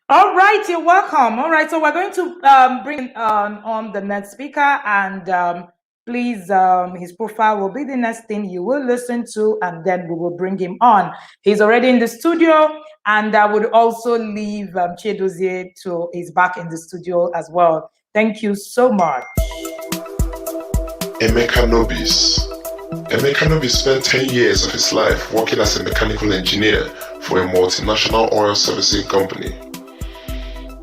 All right, you're welcome. All right, so we're going to bring on the next speaker, and please, his profile will be the next thing you will listen to, and then we will bring him on. He's already in the studio, and I would also leave Chiedozie to his back in the studio as well. Thank you so much. Emeka Nobis. Emeka Nobis spent 10 years of his life working as a mechanical engineer for a multinational oil servicing company.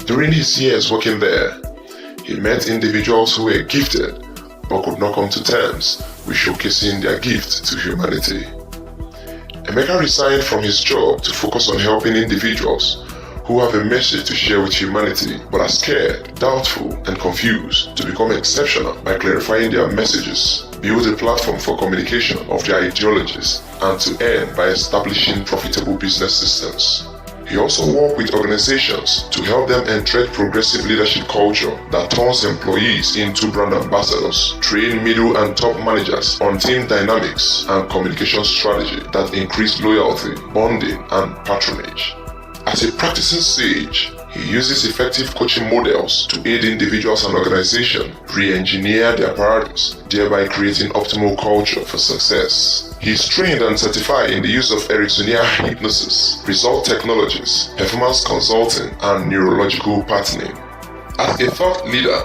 During his years working there, he met individuals who were gifted but could not come to terms with showcasing their gift to humanity. Emeka resigned from his job to focus on helping individuals who have a message to share with humanity but are scared, doubtful, and confused to become exceptional by clarifying their messages, build a platform for communication of their ideologies, and to end by establishing profitable business systems. He also worked with organizations to help them entreat progressive leadership culture that turns employees into brand ambassadors, train middle and top managers on team dynamics and communication strategy that increase loyalty, bonding, and patronage. As a practicing sage, he uses effective coaching models to aid individuals and organizations re-engineer their paradigms, thereby creating optimal culture for success. He is trained and certified in the use of Ericksonian hypnosis, result technologies, performance consulting, and neurological patterning. As a thought leader,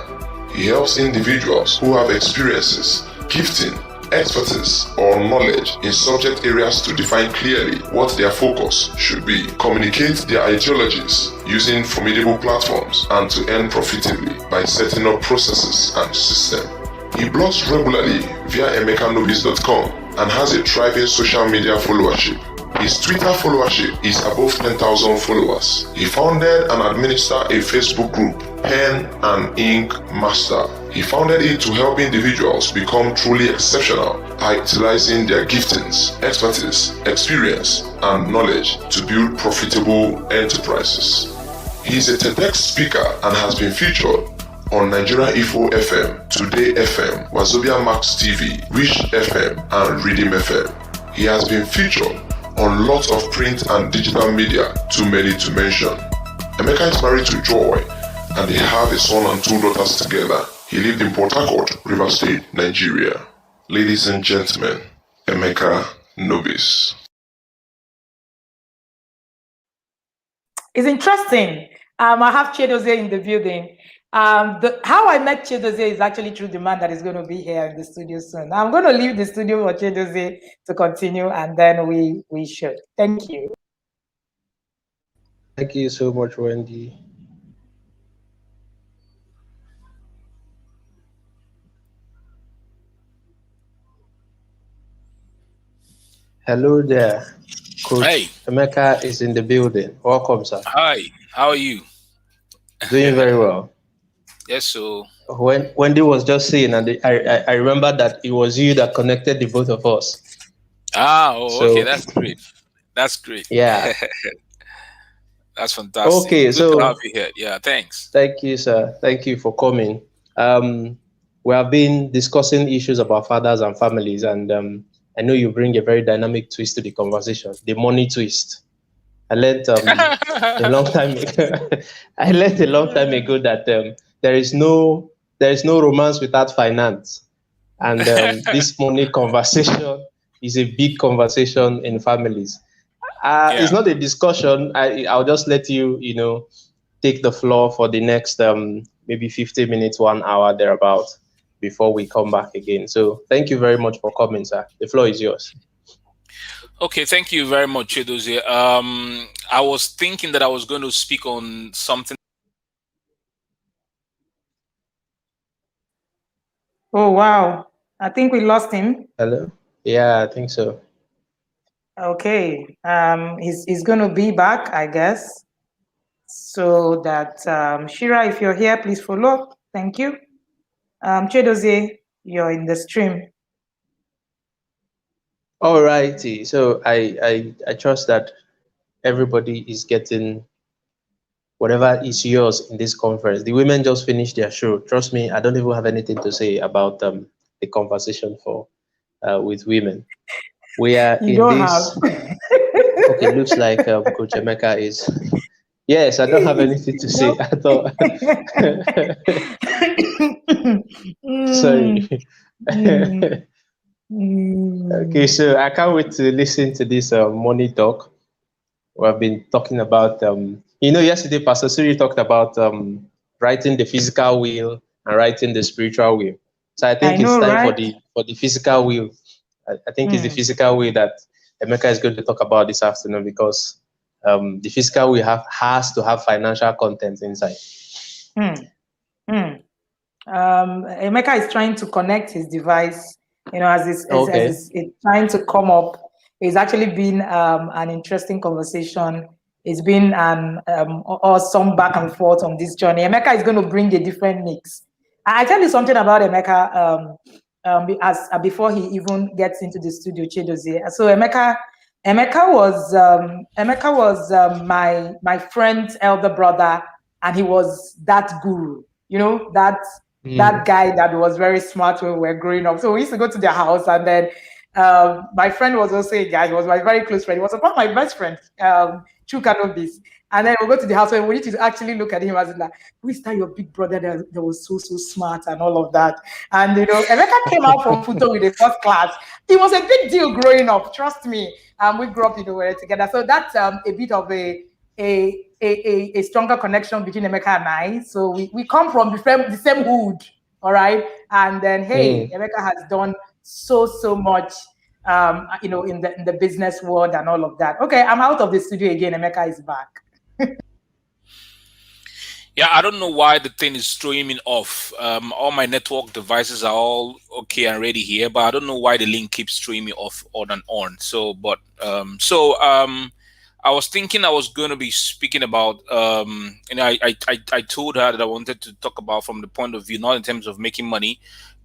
he helps individuals who have experiences, gifting, expertise, or knowledge in subject areas to define clearly what their focus should be, communicate their ideologies using formidable platforms, and to earn profitably by setting up processes and systems. He blogs regularly via emekanobis.com and has a thriving social media followership. His Twitter followership is above 10,000 followers. He founded and administered a Facebook group, Pen and Ink Master. He founded it to help individuals become truly exceptional by utilizing their giftings, expertise, experience, and knowledge to build profitable enterprises. He is a TEDx speaker and has been featured on Nigeria Info FM, Today FM, Wazobia Max TV, Wish FM, and Redeem FM. He has been featured on lots of print and digital media, too many to mention. Emeka is married to Joy, and they have a son and 2 daughters together. He lived in Port Harcourt, River State, Nigeria. Ladies and gentlemen, Emeka Nobis. It's interesting. I have Chiedozie in the building. How I met Chiedozie is actually through the man that is going to be here in the studio soon. I'm going to leave the studio for Chiedozie to continue, and then we should. Thank you. Thank you so much, Wendy. Hello there. Coach Hey. Emeka is in the building. Welcome, sir. Hi, how are you? Doing very well. Yes, so When Wendy was just saying, and I remember that it was you that connected the both of us. Okay, that's great. That's great. Yeah. That's fantastic. Okay, Good so to have you here. Yeah, thanks. Thank you, sir. Thank you for coming. We have been discussing issues about fathers and families, and I know you bring a very dynamic twist to the conversation, the money twist. I learned a long time ago. I learned a long time ago that there is no romance without finance, and this money conversation is a big conversation in families. It's not a discussion. I'll just let you, take the floor for the next maybe 50 minutes, 1 hour thereabout before we come back again. So thank you very much for coming, sir. The floor is yours. Okay, thank you very much, Chiedozie. I was thinking that I was going to speak on something. Oh, wow. I think we lost him. Hello? Yeah, I think so. Okay. He's going to be back, I guess. So that, Shira, if you're here, please follow. Thank you. Chiedozie, you're in the stream. All righty. So I trust that everybody is getting whatever is yours in this conference. The women just finished their show. Trust me, I don't even have anything to say about the conversation with women. We are in this. Okay, looks like Coach Emeka Yes, I don't have anything to say Nope. at all. Mm, Sorry. mm, Okay, mm. so I can't wait to listen to this money talk. We've been talking about, yesterday Pastor Suri talked about writing the physical will and writing the spiritual will. So I I think it's know, time for right? the physical will. I think it's the Mm, physical will that Emeka is going to talk about this afternoon because the physical will has to have financial content inside. mm, mm. Emeka is trying to connect his device, Okay. it's trying to come up. It's actually been an interesting conversation. It's been an awesome back and forth on this journey. Emeka is going to bring a different mix. I tell you something about Emeka before he even gets into the studio, Chidozie. So Emeka was my friend's elder brother, and he was that guru. You know that Mm. guy that was very smart when we were growing up. So we used to go to their house, and then my friend was also a guy. He was my very close friend. He was about my best friend, Chuka Nobis. And then we go to the house, and we need to actually look at him as like, who is that your big brother that was so smart and all of that. And Emeka came out from Futo with a first class. It was a big deal growing up. Trust me. We grew up, we were together. So that's a bit of a stronger connection between Emeka and I. So we come from the same hood, all right. And then hey, Mm. Emeka has done so much, in the business world and all of that. Okay, I'm out of the studio again. Emeka is back. Yeah, I don't know why the thing is throwing me off. All my network devices are all okay and ready here, but I don't know why the link keeps throwing me off on and on. I was thinking I was going to be speaking about, I told her that I wanted to talk about from the point of view, not in terms of making money,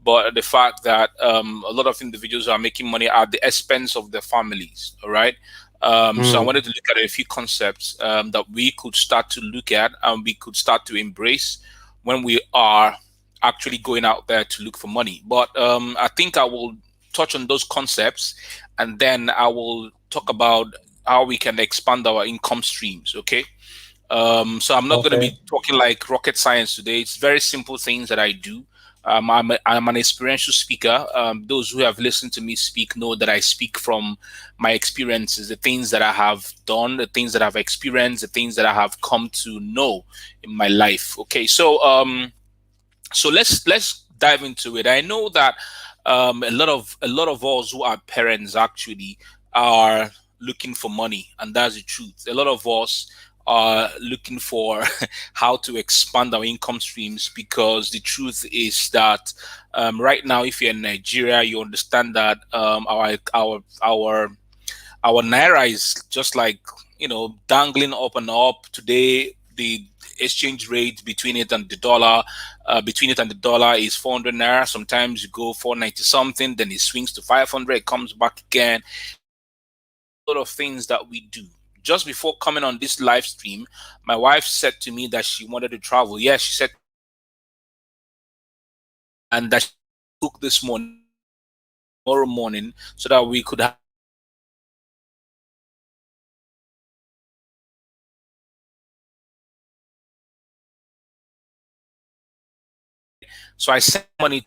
but the fact that a lot of individuals are making money at the expense of their families. All right. So I Mm. wanted to look at a few concepts that we could start to look at and we could start to embrace when we are actually going out there to look for money. But I think I will touch on those concepts and then I will talk about how we can expand our income streams. Okay. So I'm not going to Okay. be talking like rocket science today. It's very simple things that I do. I'm an experiential speaker. Those who have listened to me speak know that I speak from my experiences, the things that I have done, the things that I've experienced, the things that I have come to know in my life. Okay, so let's dive into it. I know that a lot of us who are parents actually are looking for money, and that's the truth. A lot of us are looking for how to expand our income streams because the truth is that right now, if you're in Nigeria, you understand that our naira is just like dangling up and up. Today the exchange rate between it and the dollar is 400 naira. Sometimes you go 490 something, then it swings to 500, it comes back again. A lot of things that we do. Just before coming on this live stream, my wife said to me that she wanted to travel. Yes, she said, and that she cook this morning, tomorrow morning, so that we could have. So I sent money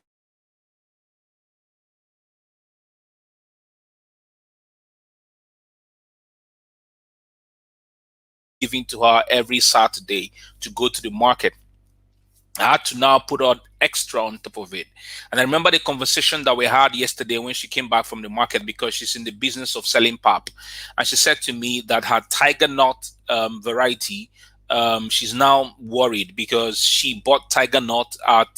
giving to her every Saturday to go to the market. I had to now put on extra on top of it. And I remember the conversation that we had yesterday when she came back from the market because she's in the business of selling pap. And she said to me that her tiger nut variety, she's now worried because she bought tiger nut at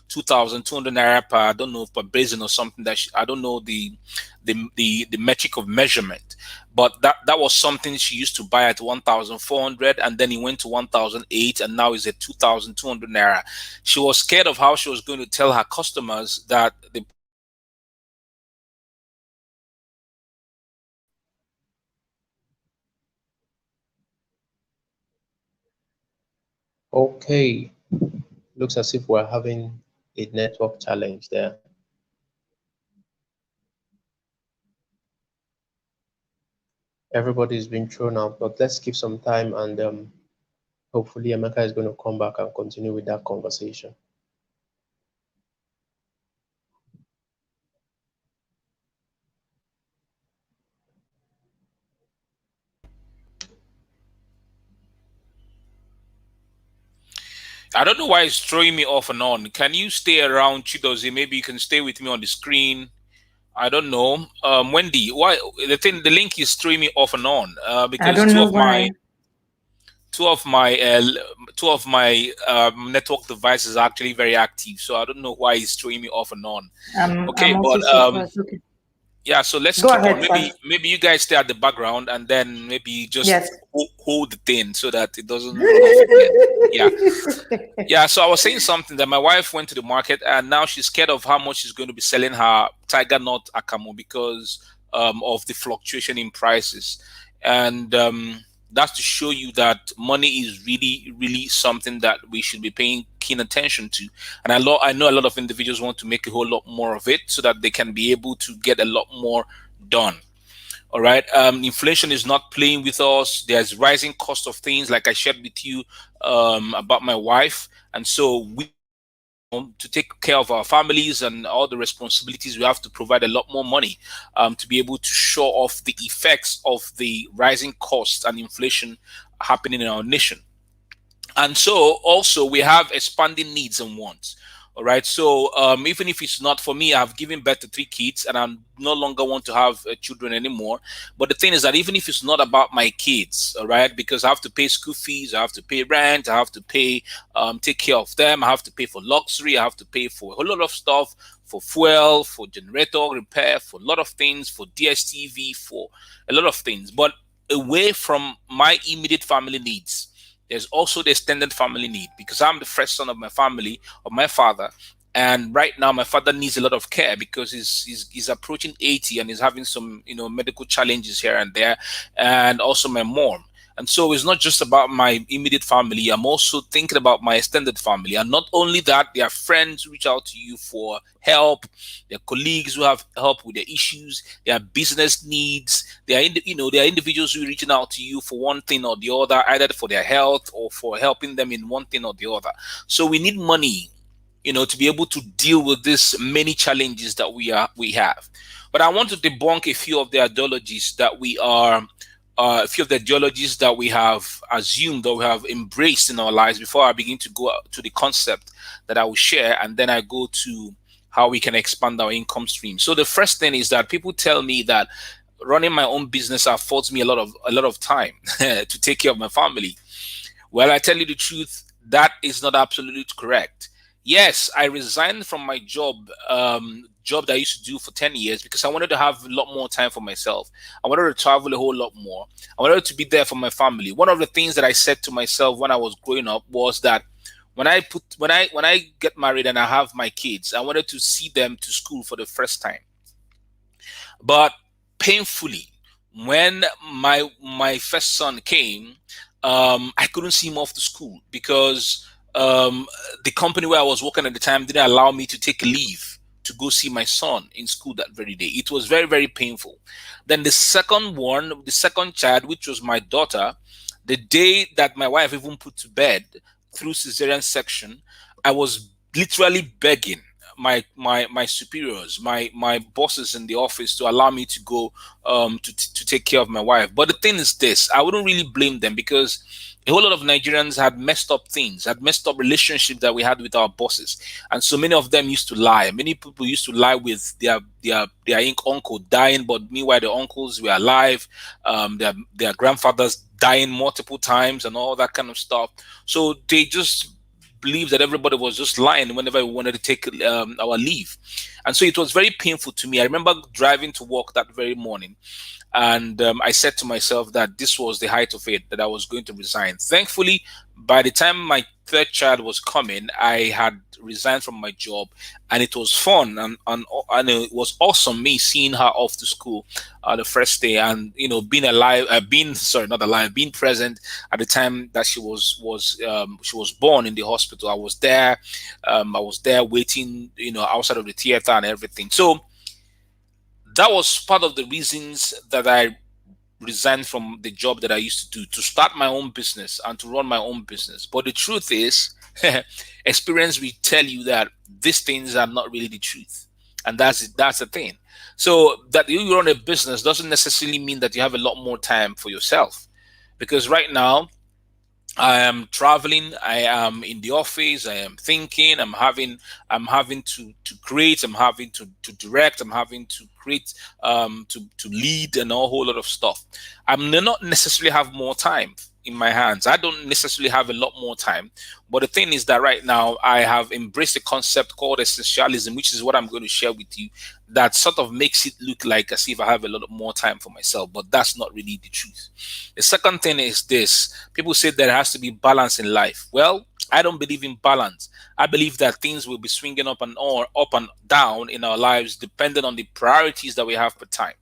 2,200 naira per, I don't know, per basin or something I don't know the metric of measurement, but that was something she used to buy at 1,400 and then it went to 1,008 and now is at 2,200 naira. She was scared of how she was going to tell her customers that the Okay. Looks as if we're having a network challenge there. Everybody's been thrown out, but let's give some time and Hopefully, Emeka is going to come back and continue with that conversation. I don't know why it's throwing me off and on. Can you stay around, Chidozie? Maybe you can stay with me on the screen. I don't know. Wendy, why the link is throwing me off and on? I Because don't know why. two of my network devices are actually very active, so I don't know why it's throwing me off and on. Okay, I'm also but surprised. Okay. yeah, so let's Go keep on. ahead, sir. Maybe you guys stay at the background and then maybe just Yes. hold the thing so that it doesn't run off again. Yeah. Yeah, so I was saying something that my wife went to the market and now she's scared of how much she's going to be selling her tiger nut akamo because of the fluctuation in prices. And that's to show you that money is really, really something that we should be paying keen attention to. And I know a lot of individuals want to make a whole lot more of it so that they can be able to get a lot more done. All right. Inflation is not playing with us. There's rising cost of things, like I shared with you about my wife, and so we to take care of our families and all the responsibilities, we have to provide a lot more money to be able to show off the effects of the rising costs and inflation happening in our nation. And so also we have expanding needs and wants. All right. So even if it's not for me, I've given birth to 3 kids and I no longer want to have children anymore. But the thing is that even if it's not about my kids, all right, because I have to pay school fees, I have to pay rent, I have to pay, take care of them, I have to pay for luxury, I have to pay for a whole lot of stuff, for fuel, for generator repair, for a lot of things, for DSTV, for a lot of things. But away from my immediate family needs, there's also the extended family need because I'm the first son of my family, of my father. And right now, my father needs a lot of care because he's approaching 80 and he's having some, medical challenges here and there. And also my mom. And so it's not just about my immediate family. I'm also thinking about my extended family. And not only that, there are friends who reach out to you for help. There are colleagues who have help with their issues. There are business needs. There are, there are individuals who are reaching out to you for one thing or the other, either for their health or for helping them in one thing or the other. So we need money, to be able to deal with these many challenges that we have. But I want to debunk a few of the ideologies that a few of the ideologies that we have assumed or we have embraced in our lives before I begin to go to the concept that I will share, and then I go to how we can expand our income stream. So the first thing is that people tell me that running my own business affords me a lot of time to take care of my family. Well, I tell you the truth, that is not absolutely correct. Yes, I resigned from my job that I used to do for 10 years because I wanted to have a lot more time for myself. I wanted to travel a whole lot more. I wanted to be there for my family. One of the things that I said to myself when I was growing up was that when I get married and I have my kids, I wanted to see them to school for the first time. But painfully, when my first son came, I couldn't see him off to school because the company where I was working at the time didn't allow me to take leave to go see my son in school that very day. It was very, very painful. Then the second child, which was my daughter, the day that my wife even put to bed through cesarean section, I was literally begging my superiors, my bosses in the office to allow me to go to take care of my wife. But the thing is this, I wouldn't really blame them because a whole lot of Nigerians had messed up things, had messed up relationships that we had with our bosses. And so many of them used to lie. Many people used to lie with their uncle dying, but meanwhile the uncles were alive, their grandfathers dying multiple times and all that kind of stuff. So they just believed that everybody was just lying whenever we wanted to take our leave. And so it was very painful to me. I remember driving to work that very morning, and I said to myself that this was the height of it, that I was going to resign. Thankfully, by the time my third child was coming, I had resigned from my job, and it was fun and it was awesome me seeing her off to school the first day, and being alive, being present at the time that she was born in the hospital. I was there, waiting, outside of the theater and everything. So that was part of the reasons that I resign from the job that I used to do to start my own business and to run my own business. But the truth is, experience will tell you that these things are not really the truth. And that's the thing. So that you run a business doesn't necessarily mean that you have a lot more time for yourself. Because right now, I am traveling. I am in the office. I am thinking. I'm having to create. I'm having to direct. I'm having to create, to lead, and a whole lot of stuff. I'm not necessarily have more time in my hands. I don't necessarily have a lot more time. But the thing is that right now I have embraced a concept called essentialism, which is what I'm going to share with you. That sort of makes it look like as if I have a lot more time for myself, but that's not really the truth. The second thing is this: people say there has to be balance in life. Well, I don't believe in balance. I believe that things will be swinging up and or up and down in our lives depending on the priorities that we have per time.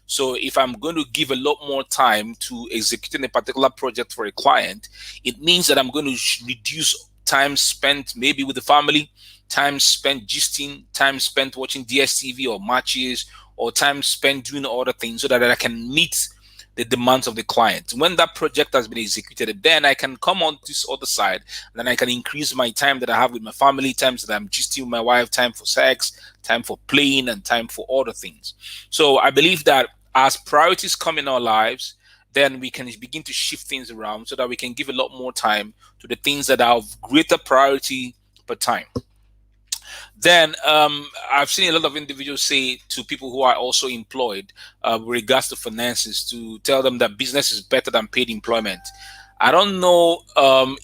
So if I'm going to give a lot more time to executing a particular project for a client, it means that I'm going to reduce time spent maybe with the family, time spent gisting, time spent watching DSTV or matches, or time spent doing other things so that I can meet the demands of the client. When that project has been executed, then I can come on this other side, and then I can increase my time that I have with my family, times that I'm gisting with my wife, time for sex, time for playing, and time for other things. So I believe that as priorities come in our lives, then we can begin to shift things around so that we can give a lot more time to the things that are of greater priority per time. Then I've seen a lot of individuals say to people who are also employed, with regards to finances, to tell them that business is better than paid employment. I don't know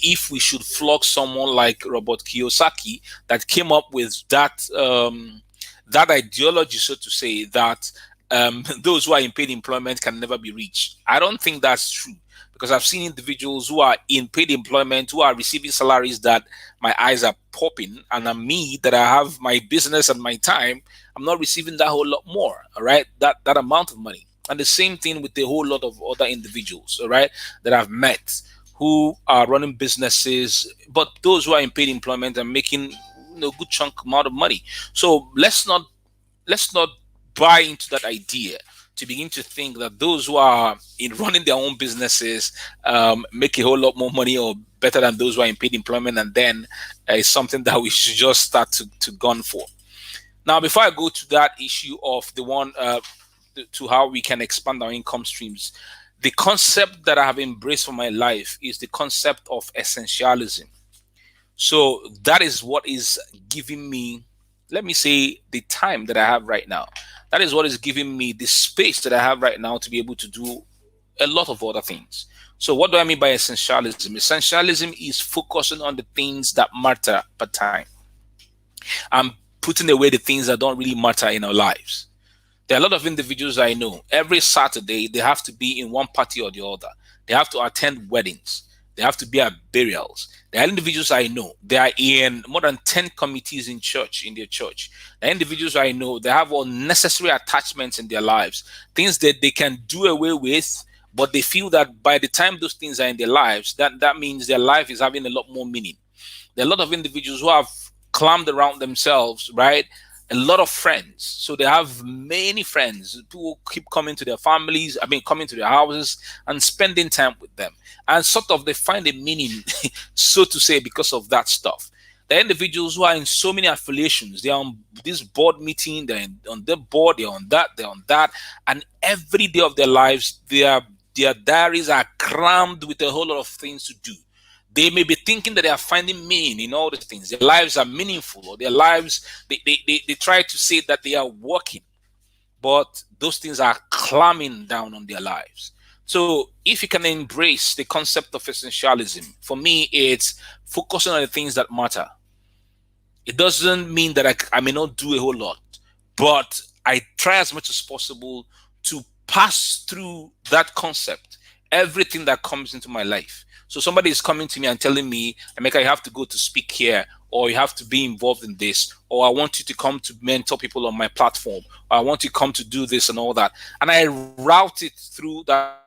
if we should flog someone like Robert Kiyosaki that came up with that ideology, so to say, that those who are in paid employment can never be rich. I don't think that's true, because I've seen individuals who are in paid employment who are receiving salaries that my eyes are popping, and me that I have my business and my time, I'm not receiving that whole lot more. All right, that amount of money. And the same thing with a whole lot of other individuals, all right, that I've met who are running businesses, but those who are in paid employment are making good chunk amount of money. So let's not buy into that idea to begin to think that those who are in running their own businesses make a whole lot more money or better than those who are in paid employment, and then it's something that we should just start to gun for. Now, before I go to that issue of the one to how we can expand our income streams, the concept that I have embraced for my life is the concept of essentialism. So that is what is giving me, let me say, the time that I have right now. That is what is giving me the space that I have right now to be able to do a lot of other things. So what do I mean by essentialism? Essentialism is focusing on the things that matter per time. I'm putting away the things that don't really matter in our lives. There are a lot of individuals I know. Every Saturday, they have to be in one party or the other. They have to attend weddings. They have to be at burials. There are individuals I know. They are in more than 10 committees in their church. There are individuals I know. They have unnecessary attachments in their lives, things that they can do away with, but they feel that by the time those things are in their lives, that means their life is having a lot more meaning. There are a lot of individuals who have clammed around themselves, right? A lot of friends. So they have many friends who keep coming to their families, coming to their houses and spending time with them. And sort of they find a meaning, so to say, because of that stuff. There are individuals who are in so many affiliations. They're on this board meeting, on the board, they're on that. And every day of their lives, their diaries are crammed with a whole lot of things to do. They may be thinking that they are finding meaning in all these things. Their lives are meaningful, or their lives, they try to say that they are working, but those things are clamming down on their lives. So if you can embrace the concept of essentialism, for me, it's focusing on the things that matter. It doesn't mean that I may not do a whole lot, but I try as much as possible to pass through that concept, everything that comes into my life. So somebody is coming to me and telling me, Emeka, you have to go to speak here, or you have to be involved in this, or I want you to come to mentor people on my platform, or I want you to come to do this and all that. And I route it through that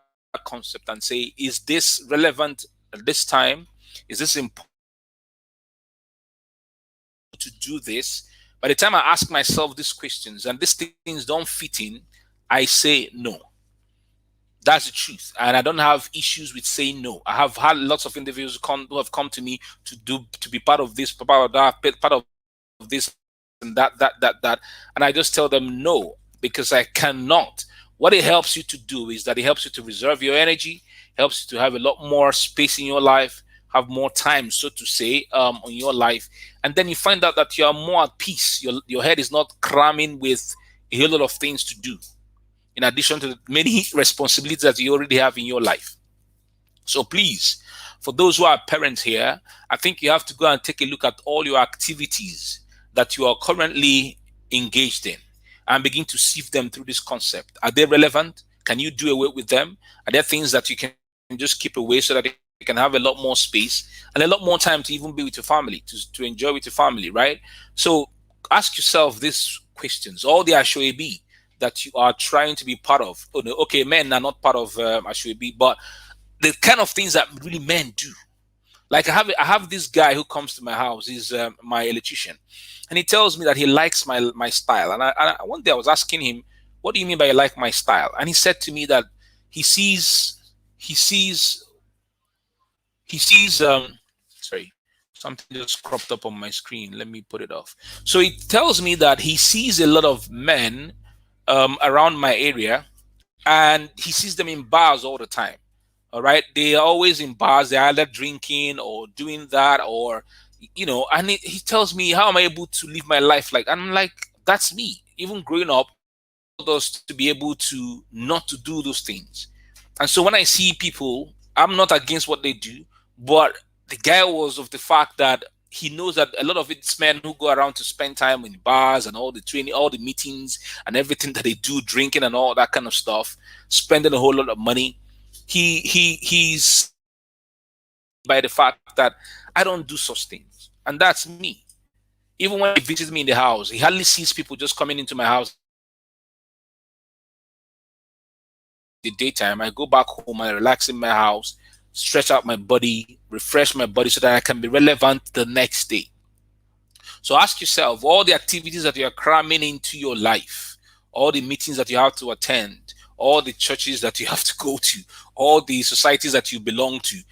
concept and say, is this relevant at this time? Is this important to do this? By the time I ask myself these questions and these things don't fit in, I say no. That's the truth. And I don't have issues with saying no. I have had lots of individuals who have come to me to be part of this, part of that, part of this and that. And I just tell them no, because I cannot. What it helps you to do is that it helps you to reserve your energy, helps you to have a lot more space in your life, have more time, so to say, on your life. And then you find out that you are more at peace. Your head is not cramming with a whole lot of things to do, in addition to the many responsibilities that you already have in your life. So please, for those who are parents here, I think you have to go and take a look at all your activities that you are currently engaged in and begin to sift them through this concept. Are they relevant? Can you do away with them? Are there things that you can just keep away so that you can have a lot more space and a lot more time to even be with your family, to enjoy with your family, right? So ask yourself these questions. All the Ashoebi that you are trying to be part of. Oh, no, okay, men are not part of Ashoebi, but the kind of things that really men do. Like I have this guy who comes to my house. He's my electrician, and he tells me that he likes my style. And one day I was asking him, "What do you mean by you like my style?" And he said to me that he sees sorry, something just cropped up on my screen. Let me put it off. So he tells me that he sees a lot of men around my area, and he sees them in bars all the time. All right, they are always in bars. They're either drinking or doing that, or And he tells me, "How am I able to live my life like?" And I'm like, "That's me." Even growing up, us to be able to not to do those things. And so when I see people, I'm not against what they do, but the guy was of the fact that he knows that a lot of it's men who go around to spend time in bars and all the training, all the meetings and everything that they do, drinking and all that kind of stuff, spending a whole lot of money. He's by the fact that I don't do such things. And that's me. Even when he visits me in the house, he hardly sees people just coming into my house the daytime. I go back home, I relax in my house, stretch out my body, refresh my body so that I can be relevant the next day. So ask yourself, all the activities that you are cramming into your life, all the meetings that you have to attend, all the churches that you have to go to, all the societies that you belong to,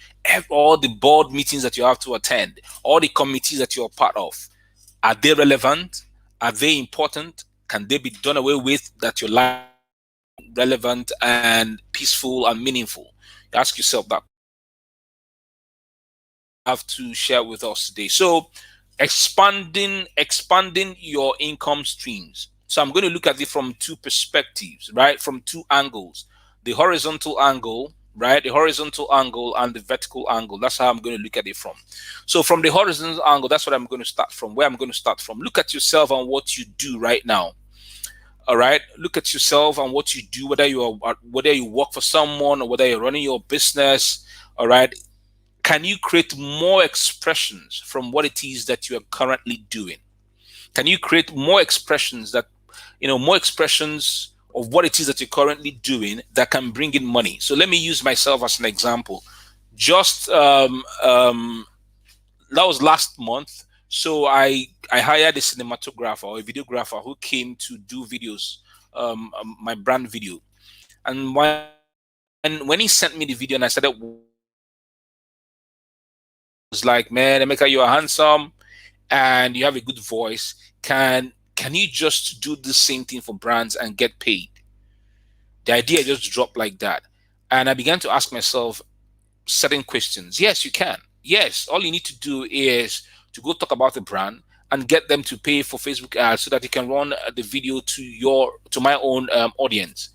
all the board meetings that you have to attend, all the committees that you're part of, are they relevant? Are they important? Can they be done away with that your life relevant and peaceful and meaningful? You ask yourself that. Have to share with us today. So expanding your income streams. So I'm going to look at it from two perspectives, right? From two angles. The horizontal angle, right? The horizontal angle and the vertical angle. That's how I'm going to look at it from. So from the horizontal angle, that's what I'm going to start from, where I'm going to start from. Look at yourself and what you do right now. All right, look at yourself and what you do, whether you work for someone or whether you're running your business. All right, can you create more expressions from what it is that you are currently doing? Can you create more expressions more expressions of what it is that you're currently doing that can bring in money? So let me use myself as an example. Just that was last month. So I hired a cinematographer or a videographer who came to do videos, my brand video. And when he sent me the video and I started, was like, "Man, Emeka, you are handsome and you have a good voice. Can you just do the same thing for brands and get paid?" The idea just dropped like that. And I began to ask myself certain questions. Yes, you can. Yes, all you need to do is to go talk about the brand and get them to pay for Facebook ads so that you can run the video to my own audience.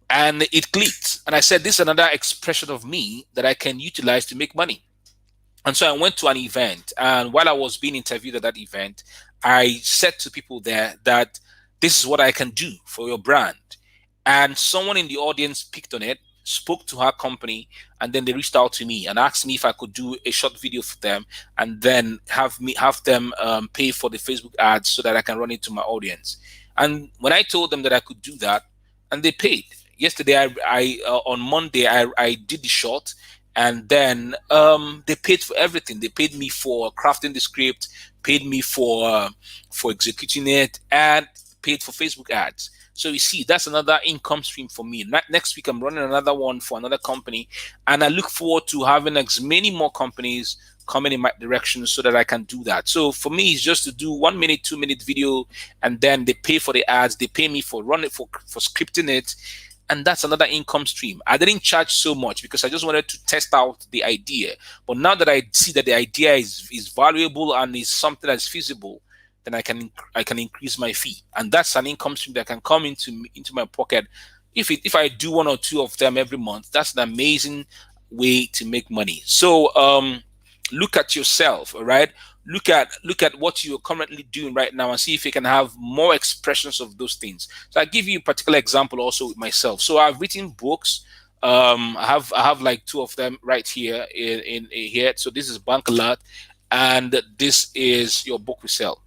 And it clicked. And I said, this is another expression of me that I can utilize to make money. And so I went to an event, and while I was being interviewed at that event, I said to people there that this is what I can do for your brand. And someone in the audience picked on it, spoke to her company, and then they reached out to me and asked me if I could do a short video for them and then have them pay for the Facebook ads so that I can run it to my audience. And when I told them that I could do that, and they paid. Yesterday, on Monday, I did the short. And then they paid for everything. They paid me for crafting the script, paid me for executing it, and paid for Facebook ads. So you see, that's another income stream for me. Next week, I'm running another one for another company, and I look forward to having as many more companies coming in my direction so that I can do that. So for me, it's just to do 1 minute, 2 minute video, and then they pay for the ads, they pay me for running for scripting it, and that's another income stream. I didn't charge so much because I just wanted to test out the idea. But now that I see that the idea is valuable and is something that's feasible, then I can increase my fee, and that's an income stream that can come into my pocket. If I do 1 or 2 of them every month, that's an amazing way to make money. So look at yourself, all right? Look at what you're currently doing right now and see if you can have more expressions of those things. So I'll give you a particular example also with myself. So I've written books. I have like 2 of them right here in here. So this is Bank Alert, and this is Your Book We Sell.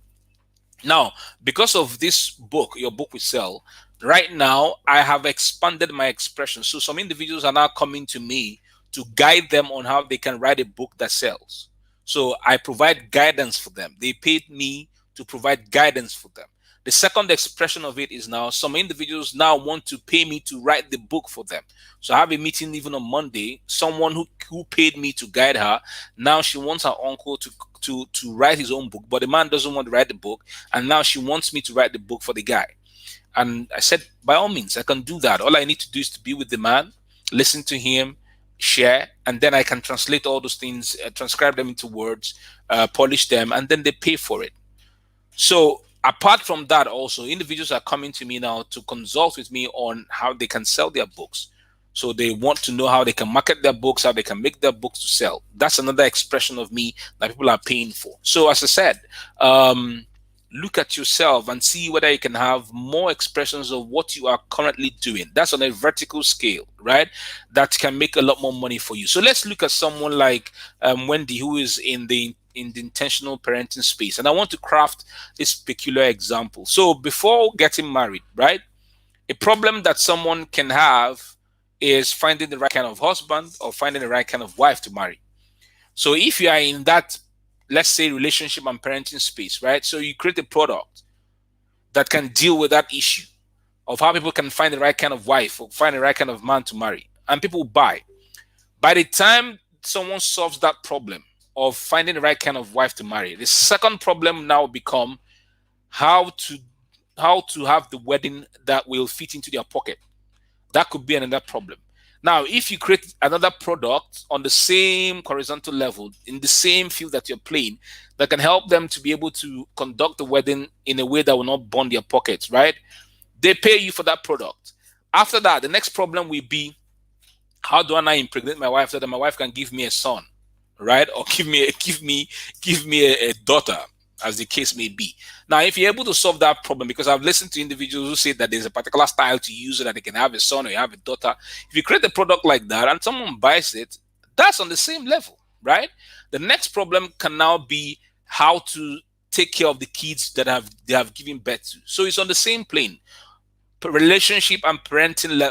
Now, because of this book, Your Book We Sell, right now I have expanded my expression. So some individuals are now coming to me to guide them on how they can write a book that sells. So I provide guidance for them. They paid me to provide guidance for them. The second expression of it is now some individuals now want to pay me to write the book for them. So I have a meeting even on Monday. Someone who paid me to guide her, now she wants her uncle to write his own book, but the man doesn't want to write the book, and now she wants me to write the book for the guy. And I said, by all means, I can do that. All I need to do is to be with the man, listen to him, share, and then I can translate all those things, transcribe them into words, polish them, and then they pay for it. So apart from that, also individuals are coming to me now to consult with me on how they can sell their books. So they want to know how they can market their books, how they can make their books to sell. That's another expression of me that people are paying for. So as I said, look at yourself and see whether you can have more expressions of what you are currently doing. That's on a vertical scale, right? That can make a lot more money for you. So let's look at someone like Wendy, who is in the intentional parenting space. And I want to craft this peculiar example. So before getting married, right? A problem that someone can have is finding the right kind of husband or finding the right kind of wife to marry. So if you are in that, let's say, relationship and parenting space, right? So you create a product that can deal with that issue of how people can find the right kind of wife or find the right kind of man to marry, and people buy. By the time someone solves that problem of finding the right kind of wife to marry, the second problem now become how to have the wedding that will fit into their pocket. That could be another problem. Now, if you create another product on the same horizontal level, in the same field that you're playing, that can help them to be able to conduct the wedding in a way that will not burn their pockets, right? They pay you for that product. After that, the next problem will be, how do I now impregnate my wife so that my wife can give me a son, right? Or give me a daughter, as the case may be. Now, if you're able to solve that problem, because I've listened to individuals who say that there's a particular style to use so that they can have a son or you have a daughter. If you create a product like that and someone buys it, that's on the same level, right? The next problem can now be how to take care of the kids that they have given birth to. So it's on the same plane. Relationship and parenting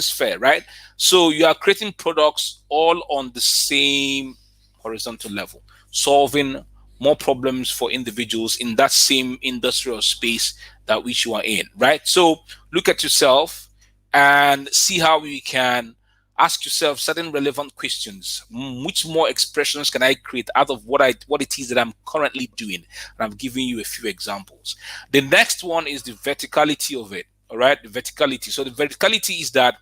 sphere, right? So you are creating products all on the same horizontal level, solving more problems for individuals in that same industry or space that which you are in, right? So look at yourself and see how you can ask yourself certain relevant questions. Which more expressions can I create out of what it is that I'm currently doing? And I'm giving you a few examples. The next one is the verticality of it. All right, the verticality. So the verticality is that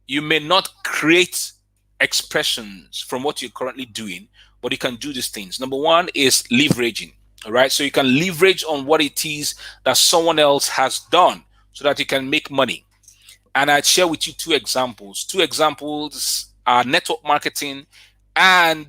you may not create expressions from what you're currently doing, but you can do these things. Number one is leveraging. All right, so you can leverage on what it is that someone else has done so that you can make money. And I'd share with you 2 examples. 2 examples are network marketing and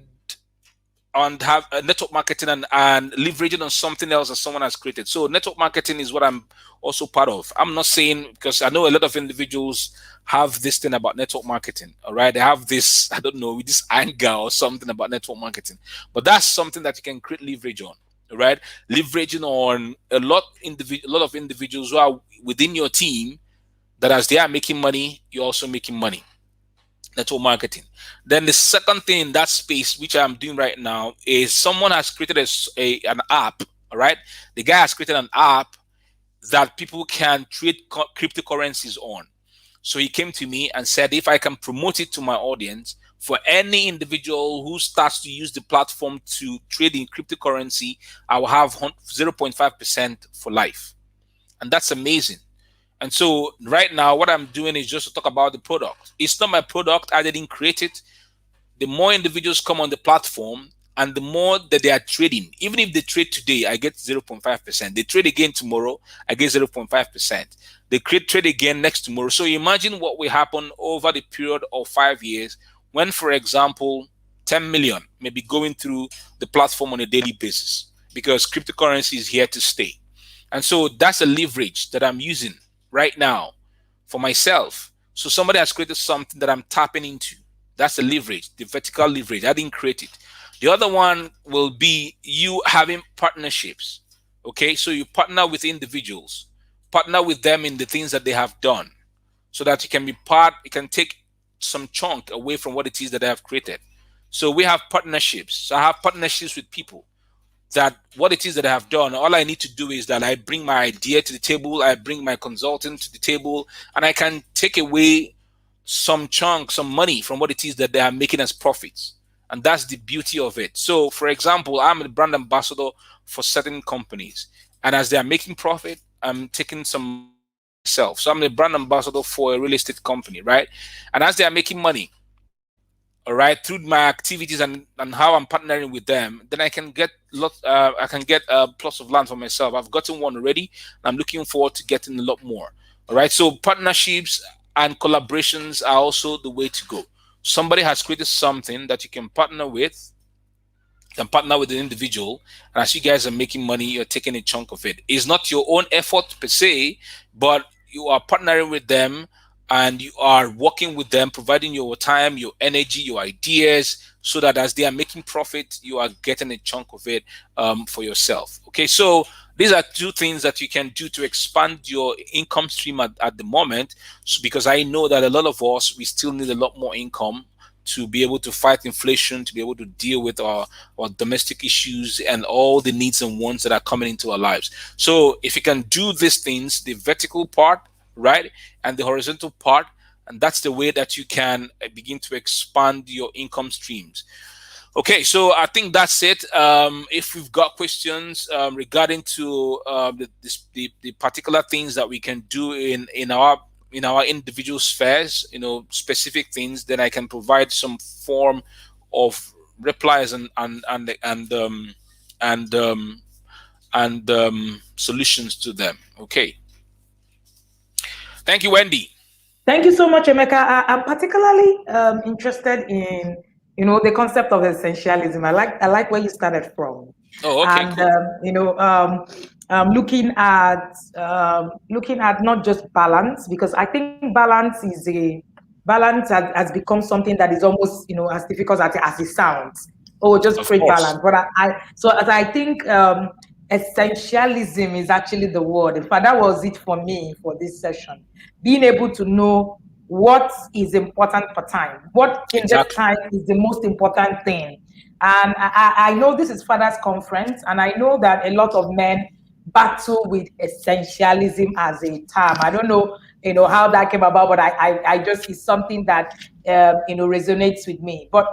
have network marketing and leveraging on something else that someone has created. So network marketing is what I'm also part of. I'm not saying, because I know a lot of individuals have this thing about network marketing. All right, they have this, I don't know, this anger or something about network marketing, but that's something that you can create leverage on. All right, leveraging on a lot of individuals who are within your team, that as they are making money, you're also making money. Network marketing. Then the second thing in that space, which I'm doing right now, is someone has created an app, All right. The guy has created an app that people can trade cryptocurrencies on. So he came to me and said, if I can promote it to my audience, for any individual who starts to use the platform to trade in cryptocurrency, I will have 0.5% for life. And that's amazing. And so right now, what I'm doing is just to talk about the product. It's not my product. I didn't create it. The more individuals come on the platform and the more that they are trading, even if they trade today, I get 0.5%. They trade again tomorrow, I get 0.5%. They trade again next tomorrow. So imagine what will happen over the period of 5 years when, for example, 10 million may be going through the platform on a daily basis, because cryptocurrency is here to stay. And so that's a leverage that I'm using right now for myself. So somebody has created something that I'm tapping into. That's the leverage, the vertical leverage. I didn't create it. The other one will be you having partnerships. Okay, so you partner with individuals, partner with them in the things that they have done, so that you can be part, you can take some chunk away from what it is that they have created. So we have partnerships. So I have partnerships with people that what it is that I have done, all I need to do is that I bring my idea to the table, I bring my consultant to the table, and I can take away some chunk, some money from what it is that they are making as profits. And that's the beauty of it. So, for example, I'm a brand ambassador for certain companies, and as they are making profit, I'm taking some myself. So I'm a brand ambassador for a real estate company, right? And as they are making money, all right, through my activities and how I'm partnering with them, then I can get plots of land for myself. I've gotten one already, and I'm looking forward to getting a lot more. All right, so partnerships and collaborations are also the way to go. Somebody has created something that you can partner with, can partner with an individual, and as you guys are making money, you're taking a chunk of it. It's not your own effort per se, but you are partnering with them and you are working with them, providing your time, your energy, your ideas, so that as they are making profit, you are getting a chunk of it for yourself. Okay, so these are two things that you can do to expand your income stream at the moment. So, because I know that a lot of us, we still need a lot more income to be able to fight inflation, to be able to deal with our domestic issues and all the needs and wants that are coming into our lives. So if you can do these things, the vertical part, right, and the horizontal part, and that's the way that you can begin to expand your income streams. Okay, so I think that's it. If we've got questions regarding to the particular things that we can do in our individual spheres, specific things, then I can provide some form of replies and solutions to them. Okay. Thank you, Wendy. Thank you so much, Emeka. I'm particularly interested in, the concept of essentialism. I like where you started from. Oh, okay, and cool. looking at not just balance, because I think balance has become something that is almost as difficult as it sounds. Oh, just Of create course. balance. But I think essentialism is actually the word. In fact, that was it for me for this session. Being able to know what is important for time, what in this time is the most important thing. And I know this is Father's Conference, and I know that a lot of men battle with essentialism as a term. I don't know, how that came about, but I just, it's something that resonates with me. But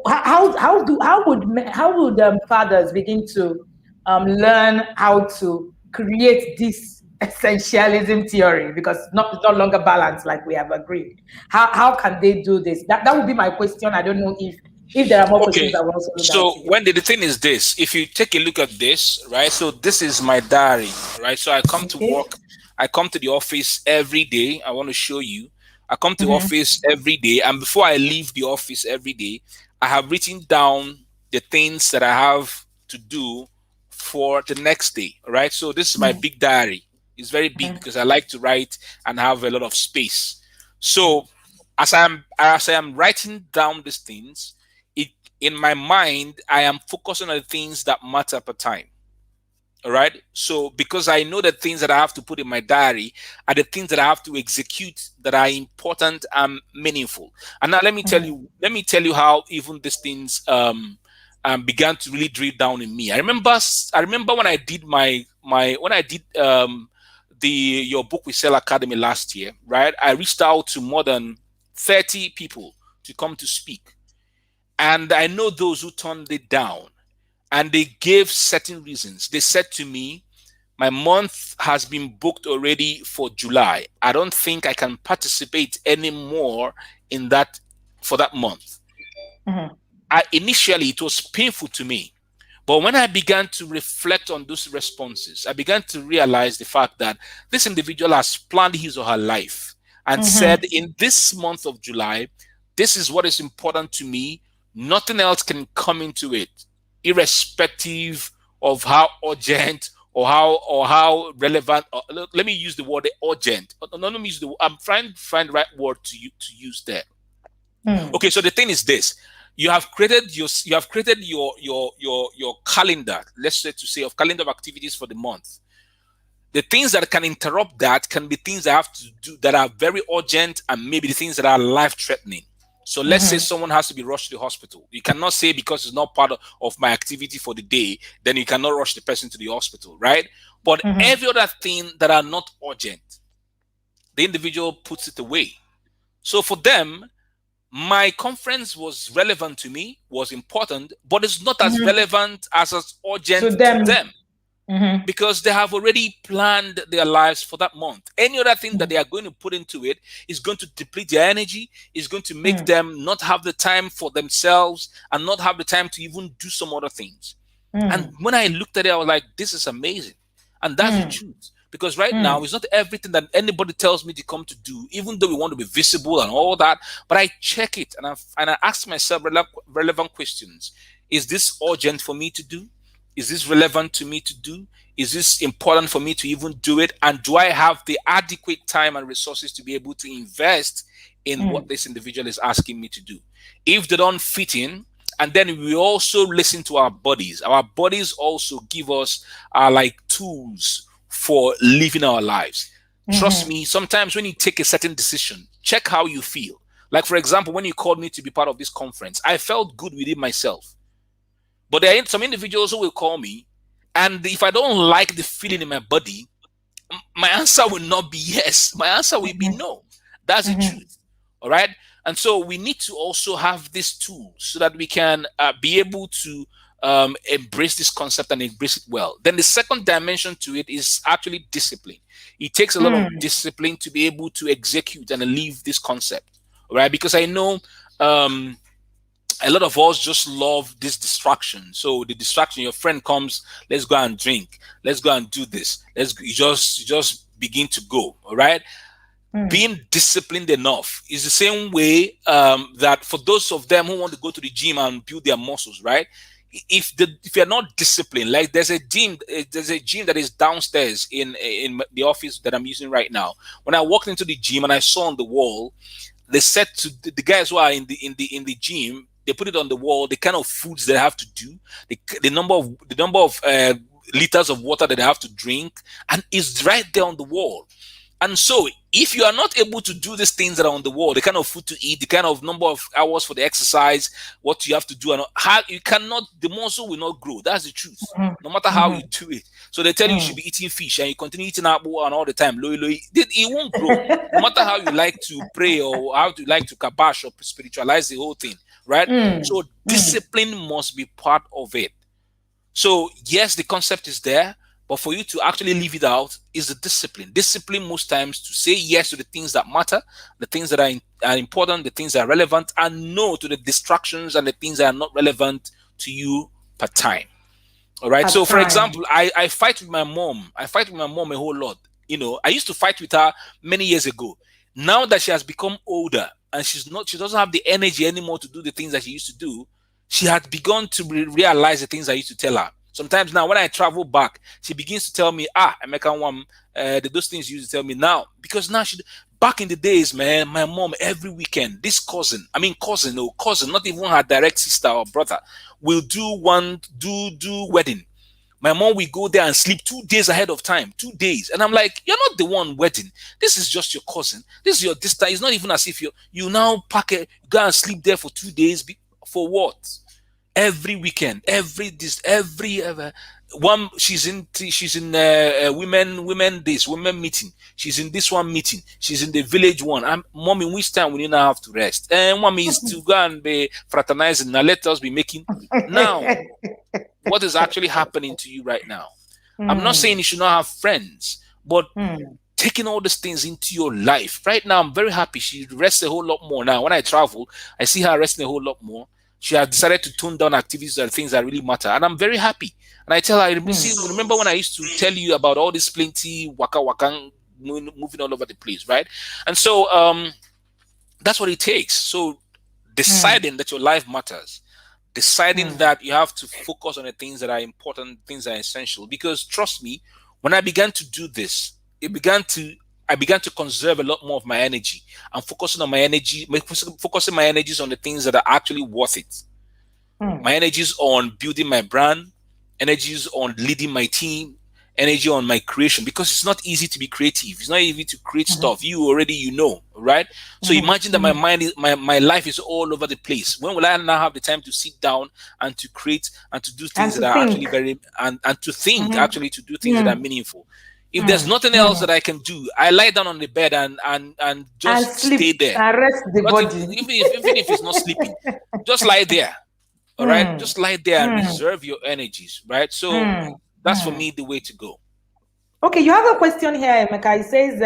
how would fathers begin to learn how to create this essentialism theory, because it's no longer balanced like we have agreed? How can they do this? That would be my question. I don't know if there are more questions I will also look at. So Wendy, the thing is this: if you take a look at this, right? So this is my diary, right? So I come to work, I come to the office every day. I want to show you. I come to office every day, and before I leave the office every day, I have written down the things that I have to do for the next day, right? So this is my big diary. It's very big because I like to write and have a lot of space. So as I am writing down these things, in my mind, I am focusing on the things that matter per time. All right. So because I know the things that I have to put in my diary are the things that I have to execute that are important and meaningful. And now let me tell you how even these things began to really drill down in me. I remember when I did your book we sell academy last year, right? I reached out to more than 30 people to come to speak, and I know those who turned it down, and they gave certain reasons. They said to me, my month has been booked already for July. I don't think I can participate anymore in that for that month. Initially, it was painful to me. But when I began to reflect on those responses, I began to realize the fact that this individual has planned his or her life and said, in this month of July, this is what is important to me. Nothing else can come into it, irrespective of how urgent or how relevant. Let me use the word urgent. Let me use I'm trying to find the right word to use there. Okay, so the thing is this: you have created your calendar. Let's say of calendar of activities for the month. The things that can interrupt that can be things that have to do that are very urgent, and maybe the things that are life-threatening. So let's say someone has to be rushed to the hospital. You cannot say because it's not part of my activity for the day, then you cannot rush the person to the hospital, right? But every other thing that are not urgent, the individual puts it away. So for them, my conference was relevant to me, was important, but it's not as relevant as urgent to them. Because they have already planned their lives for that month. Any other thing that they are going to put into it is going to deplete their energy, is going to make them not have the time for themselves and not have the time to even do some other things. And when I looked at it, I was like, this is amazing. And that's the truth. Because right now, it's not everything that anybody tells me to come to do, even though we want to be visible and all that. But I check it and I ask myself relevant questions. Is this urgent for me to do? Is this relevant to me to do? Is this important for me to even do it? And do I have the adequate time and resources to be able to invest in what this individual is asking me to do? If they don't fit in, and then we also listen to our bodies. Our bodies also give us like tools for living our lives. Trust me, sometimes when you take a certain decision, check how you feel. Like, for example, when you called me to be part of this conference, I felt good within myself. But there are some individuals who will call me, and if I don't like the feeling in my body, my answer will not be yes. My answer will be no. That's the truth. All right? And so we need to also have these tools so that we can be able to embrace this concept and embrace it well. Then the second dimension to it is actually discipline. It takes a lot of discipline to be able to execute and live this concept. All right? Because I know a lot of us just love this distraction. So the distraction, your friend comes, let's go and drink, let's go and do this. You just begin to go. All right. Being disciplined enough is the same way that for those of them who want to go to the gym and build their muscles, right? If you're not disciplined, like there's a gym that is downstairs in the office that I'm using right now. When I walked into the gym and I saw on the wall, they said to the guys who are in the gym, they put it on the wall, the kind of foods they have to do, the number of liters of water that they have to drink, and it's right there on the wall. And so if you are not able to do these things that are on the wall, the kind of food to eat, the kind of number of hours for the exercise, what you have to do, and how you cannot, the muscle will not grow. That's the truth. No matter how you do it. So they tell you should be eating fish and you continue eating apple and all the time. It won't grow. No matter how you like to pray or how you like to kabash or spiritualize the whole thing. Right? So discipline must be part of it. So yes, the concept is there, but for you to actually live it out is the discipline. Discipline most times to say yes to the things that matter, the things that are important, the things that are relevant, and no to the distractions and the things that are not relevant to you per time. All right. So for example, I fight with my mom. I fight with my mom a whole lot. You know, I used to fight with her many years ago. Now that she has become older and she doesn't have the energy anymore to do the things that she used to do, she had begun to realize the things I used to tell her. Sometimes now when I travel back, she begins to tell me, Emeka, those things you used to tell me now. Because now back in the days, man, my mom every weekend, this cousin, not even her direct sister or brother, will do wedding. My mom will go there and sleep 2 days ahead of time, 2 days. And I'm like, you're not the one wedding. This is just your cousin. This is your distance. It's not even as if you now go and sleep there for 2 days. For what? every weekend, one. She's in women this women meeting. She's in this one meeting. She's in the village one. Mommy, which time we need now have to rest? And mommy is to go and be fraternizing. Now let us be making. Now, what is actually happening to you right now? I'm not saying you should not have friends, but taking all these things into your life. Right now, I'm very happy. She rests a whole lot more now. When I travel, I see her resting a whole lot more. She has decided to tone down activities and things that really matter. And I'm very happy. And I tell her, remember when I used to tell you about all this plenty waka waka moving all over the place, right? And so that's what it takes. So deciding that your life matters, deciding that you have to focus on the things that are important, things that are essential. Because trust me, when I began to do this, I began to conserve a lot more of my energy. I'm focusing on my energy, focusing my energies on the things that are actually worth it. My energies on building my brand, energies on leading my team, energy on my creation, because it's not easy to be creative. It's not easy to create stuff. You know, right? So imagine that my life is all over the place. When will I now have the time to sit down and to create and to do things that are actually and to think, actually to do things that are meaningful? If there's nothing else that I can do, I lie down on the bed and just stay there. And rest the body. Even if it's not sleeping, just lie there. All right, just lie there and reserve your energies. Right. So that's for me the way to go. Okay, you have a question here, Emeka. It says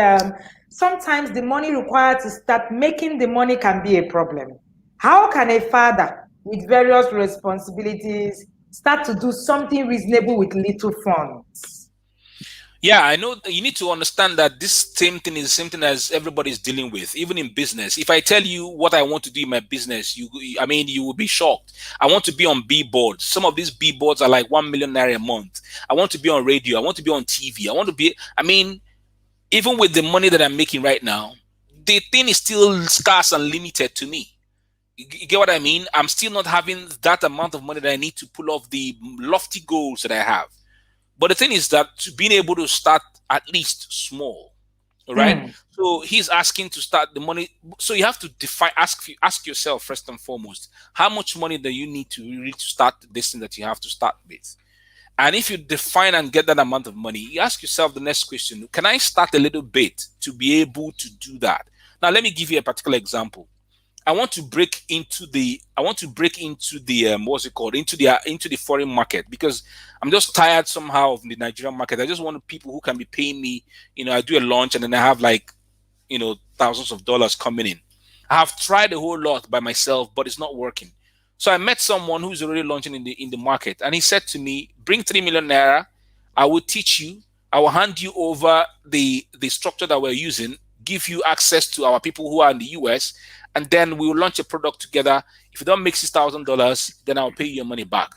sometimes the money required to start making the money can be a problem. How can a father with various responsibilities start to do something reasonable with little funds? Yeah, I know you need to understand that this same thing is the same thing as everybody's dealing with, even in business. If I tell you what I want to do in my business, you will be shocked. I want to be on billboards. Some of these billboards are like 1 million naira a month. I want to be on radio. I want to be on TV. Even with the money that I'm making right now, the thing is still scarce and limited to me. You get what I mean? I'm still not having that amount of money that I need to pull off the lofty goals that I have. But the thing is that to being able to start at least small, all right? So he's asking to start the money. So you have to ask yourself first and foremost, how much money do you need to really to start this thing that you have to start with? And if you define and get that amount of money, you ask yourself the next question: can I start a little bit to be able to do that? Now, let me give you a particular example. I want to break into the into the foreign market, because I'm just tired somehow of the Nigerian market. I just want people who can be paying me. I do a launch and then I have thousands of dollars coming in. I have tried a whole lot by myself, but it's not working. So I met someone who's already launching in the market, and he said to me, "Bring 3 million naira. I will teach you. I will hand you over the structure that we're using, give you access to our people who are in the US, and then we will launch a product together. If you don't make $6,000, then I'll pay you your money back."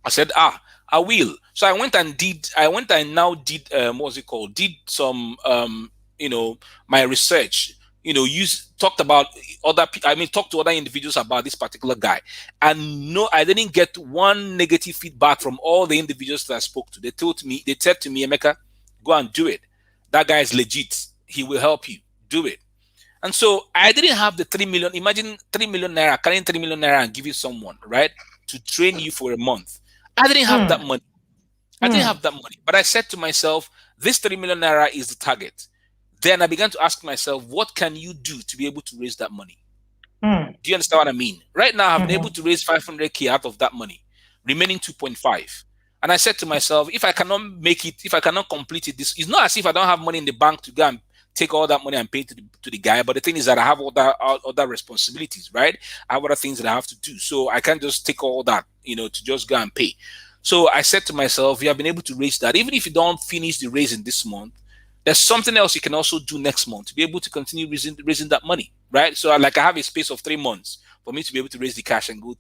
I said, I will. So I went and did some my research. Talked to other individuals about this particular guy, and no, I didn't get one negative feedback from all the individuals that I spoke to. They said to me, "Emeka, go and do it. That guy is legit. He will help you. Do it." And so I didn't have the 3 million. Imagine 3 million naira, carrying 3 million naira and give it someone, right, to train you for a month. I didn't have that money. But I said to myself, this 3 million naira is the target. Then I began to ask myself, what can you do to be able to raise that money? Do you understand what I mean? Right now, I've been able to raise 500K out of that money, remaining 2.5. And I said to myself, if I cannot make it, if I cannot complete it, it's not as if I don't have money in the bank to go and take all that money and pay to the guy. But the thing is that I have other responsibilities, right? I have other things that I have to do. So I can't just take all that, to just go and pay. So I said to myself, you have been able to raise that. Even if you don't finish the raising this month, there's something else you can also do next month to be able to continue raising that money, right? So I have a space of 3 months for me to be able to raise the cash and go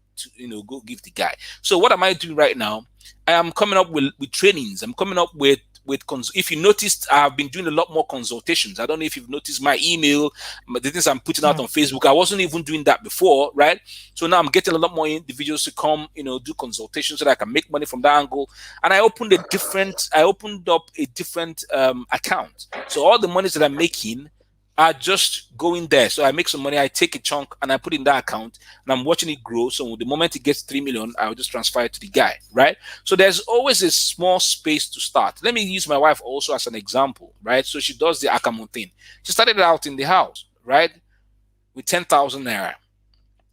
give the guy. So what am I doing right now? I am coming up with trainings. I'm coming up with if you noticed, I've been doing a lot more consultations. I don't know if you've noticed my email, the things I'm putting out on Facebook. I wasn't even doing that before, right? So now I'm getting a lot more individuals to come, do consultations so that I can make money from that angle. And I opened up a different account. So all the monies that I'm making, are just going there. So I make some money, I take a chunk and I put in that account and I'm watching it grow. So the moment it gets 3 million, I'll just transfer it to the guy, right? So there's always a small space to start. Let me use my wife also as an example, right? So she does the Akamon thing. She started out in the house, right? With 10,000 naira.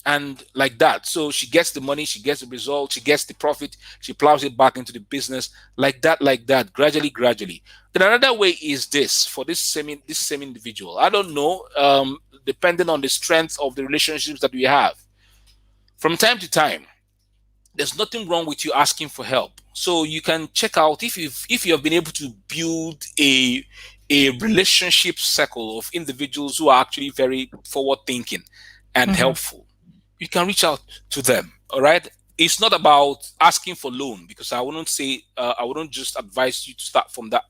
And like that. So she gets the money, she gets the result, she gets the profit, she plows it back into the business, like that, gradually. Then another way is this for this same individual. I don't know, depending on the strength of the relationships that we have. From time to time, there's nothing wrong with you asking for help. So you can check out if you have been able to build a relationship circle of individuals who are actually very forward thinking and helpful. You can reach out to them. All right. It's not about asking for loan, because I wouldn't just advise you to start from that.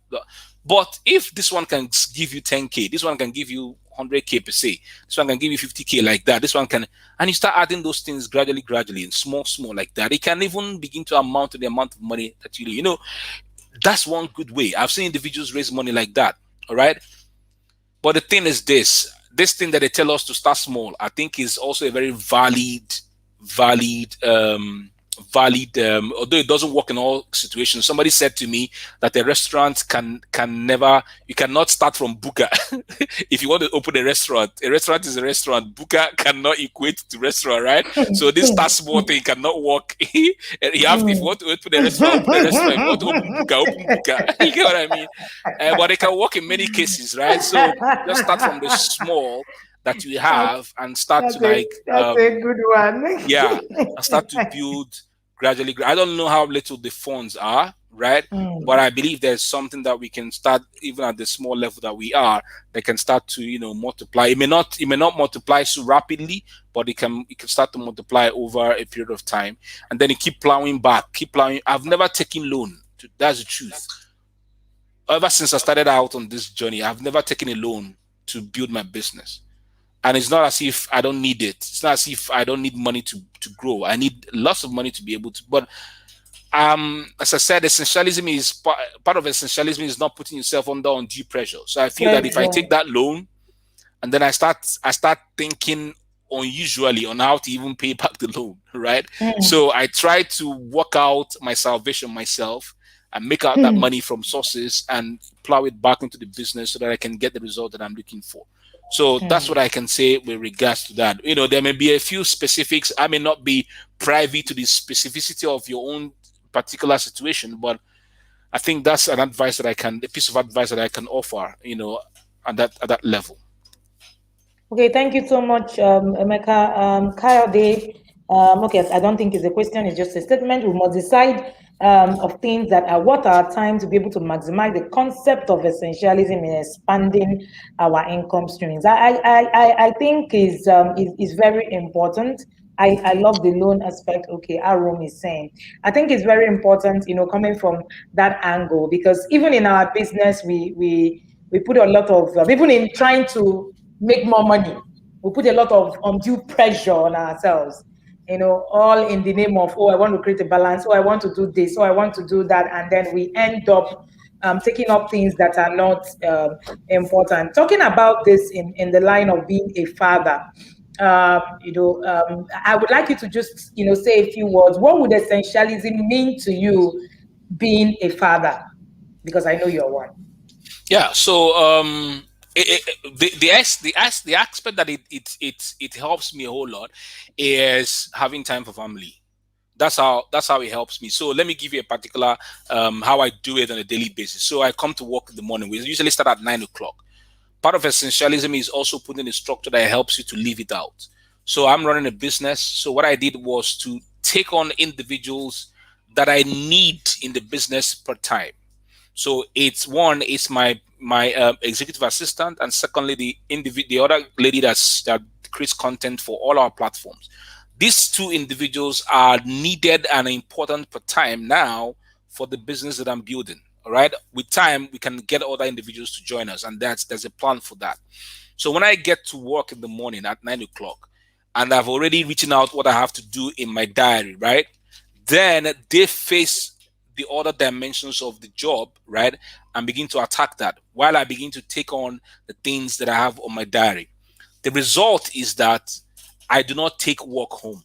But if this one can give you 10K, this one can give you 100K per se, this one can give you 50K like that, this one can, and you start adding those things gradually, and small like that. It can even begin to amount to the amount of money that you know. That's one good way. I've seen individuals raise money like that. All right. But the thing is this thing that they tell us to start small, I think is also a very valid, although it doesn't work in all situations. Somebody said to me that a restaurant you cannot start from buka. If you want to open a restaurant is a restaurant. Buka cannot equate to restaurant, right? So this start small thing cannot work. If you want to open a restaurant, open a restaurant. If you want to open buka. You get what I mean? But it can work in many cases, right? So just start from the small that you have and start to that's a good one. yeah, and start to build gradually. I don't know how little the funds are, right? But I believe there's something that we can start even at the small level that we are. They can start to multiply. It may not multiply so rapidly, but it can start to multiply over a period of time, and then you keep plowing back. I've never taken loan. That's the truth. Ever since I started out on this journey, I've never taken a loan to build my business. And it's not as if I don't need it. It's not as if I don't need money to grow. I need lots of money to be able to. But as I said, essentialism is part of essentialism is not putting yourself under undue pressure. So I feel that if I take that loan and then I start thinking unusually on how to even pay back the loan, right? So I try to work out my salvation myself and make out that money from sources and plow it back into the business so that I can get the result that I'm looking for. So that's what I can say with regards to that. There may be a few specifics. I may not be privy to the specificity of your own particular situation, but I think that's a piece of advice that I can offer, at that level. Okay, thank you so much, Emeka. Kayode, okay, I don't think it's a question, it's just a statement. We must decide of things that are worth our time to be able to maximize the concept of essentialism in expanding our income streams. I think is very important. I love the loan aspect. Okay, Arum is saying. I think it's very important, coming from that angle, because even in our business, we put a lot of even in trying to make more money, we put a lot of undue pressure on ourselves. All in the name of, I want to create a balance, I want to do this, I want to do that, and then we end up taking up things that are not important. Talking about this in the line of being a father, I would like you to just, say a few words. What would essentialism mean to you being a father? Because I know you're one. Yeah. So the aspect that it helps me a whole lot is having time for family. That's how it helps me. So let me give you a particular how I do it on a daily basis. So I come to work in the morning. We usually start at 9 o'clock. Part of essentialism is also putting a structure that helps you to live it out. So I'm running a business. So what I did was to take on individuals that I need in the business per time. So it's my executive assistant, and secondly the other lady that creates content for all our platforms. These two individuals are needed and important per time now for the business that I'm building. All right. With time, we can get other individuals to join us, and there's a plan for that. So when I get to work in the morning at 9 o'clock, and I've already written out what I have to do in my diary, right? Then they face the other dimensions of the job, right, and begin to attack that while I begin to take on the things that I have on my diary. The result is that I do not take work home.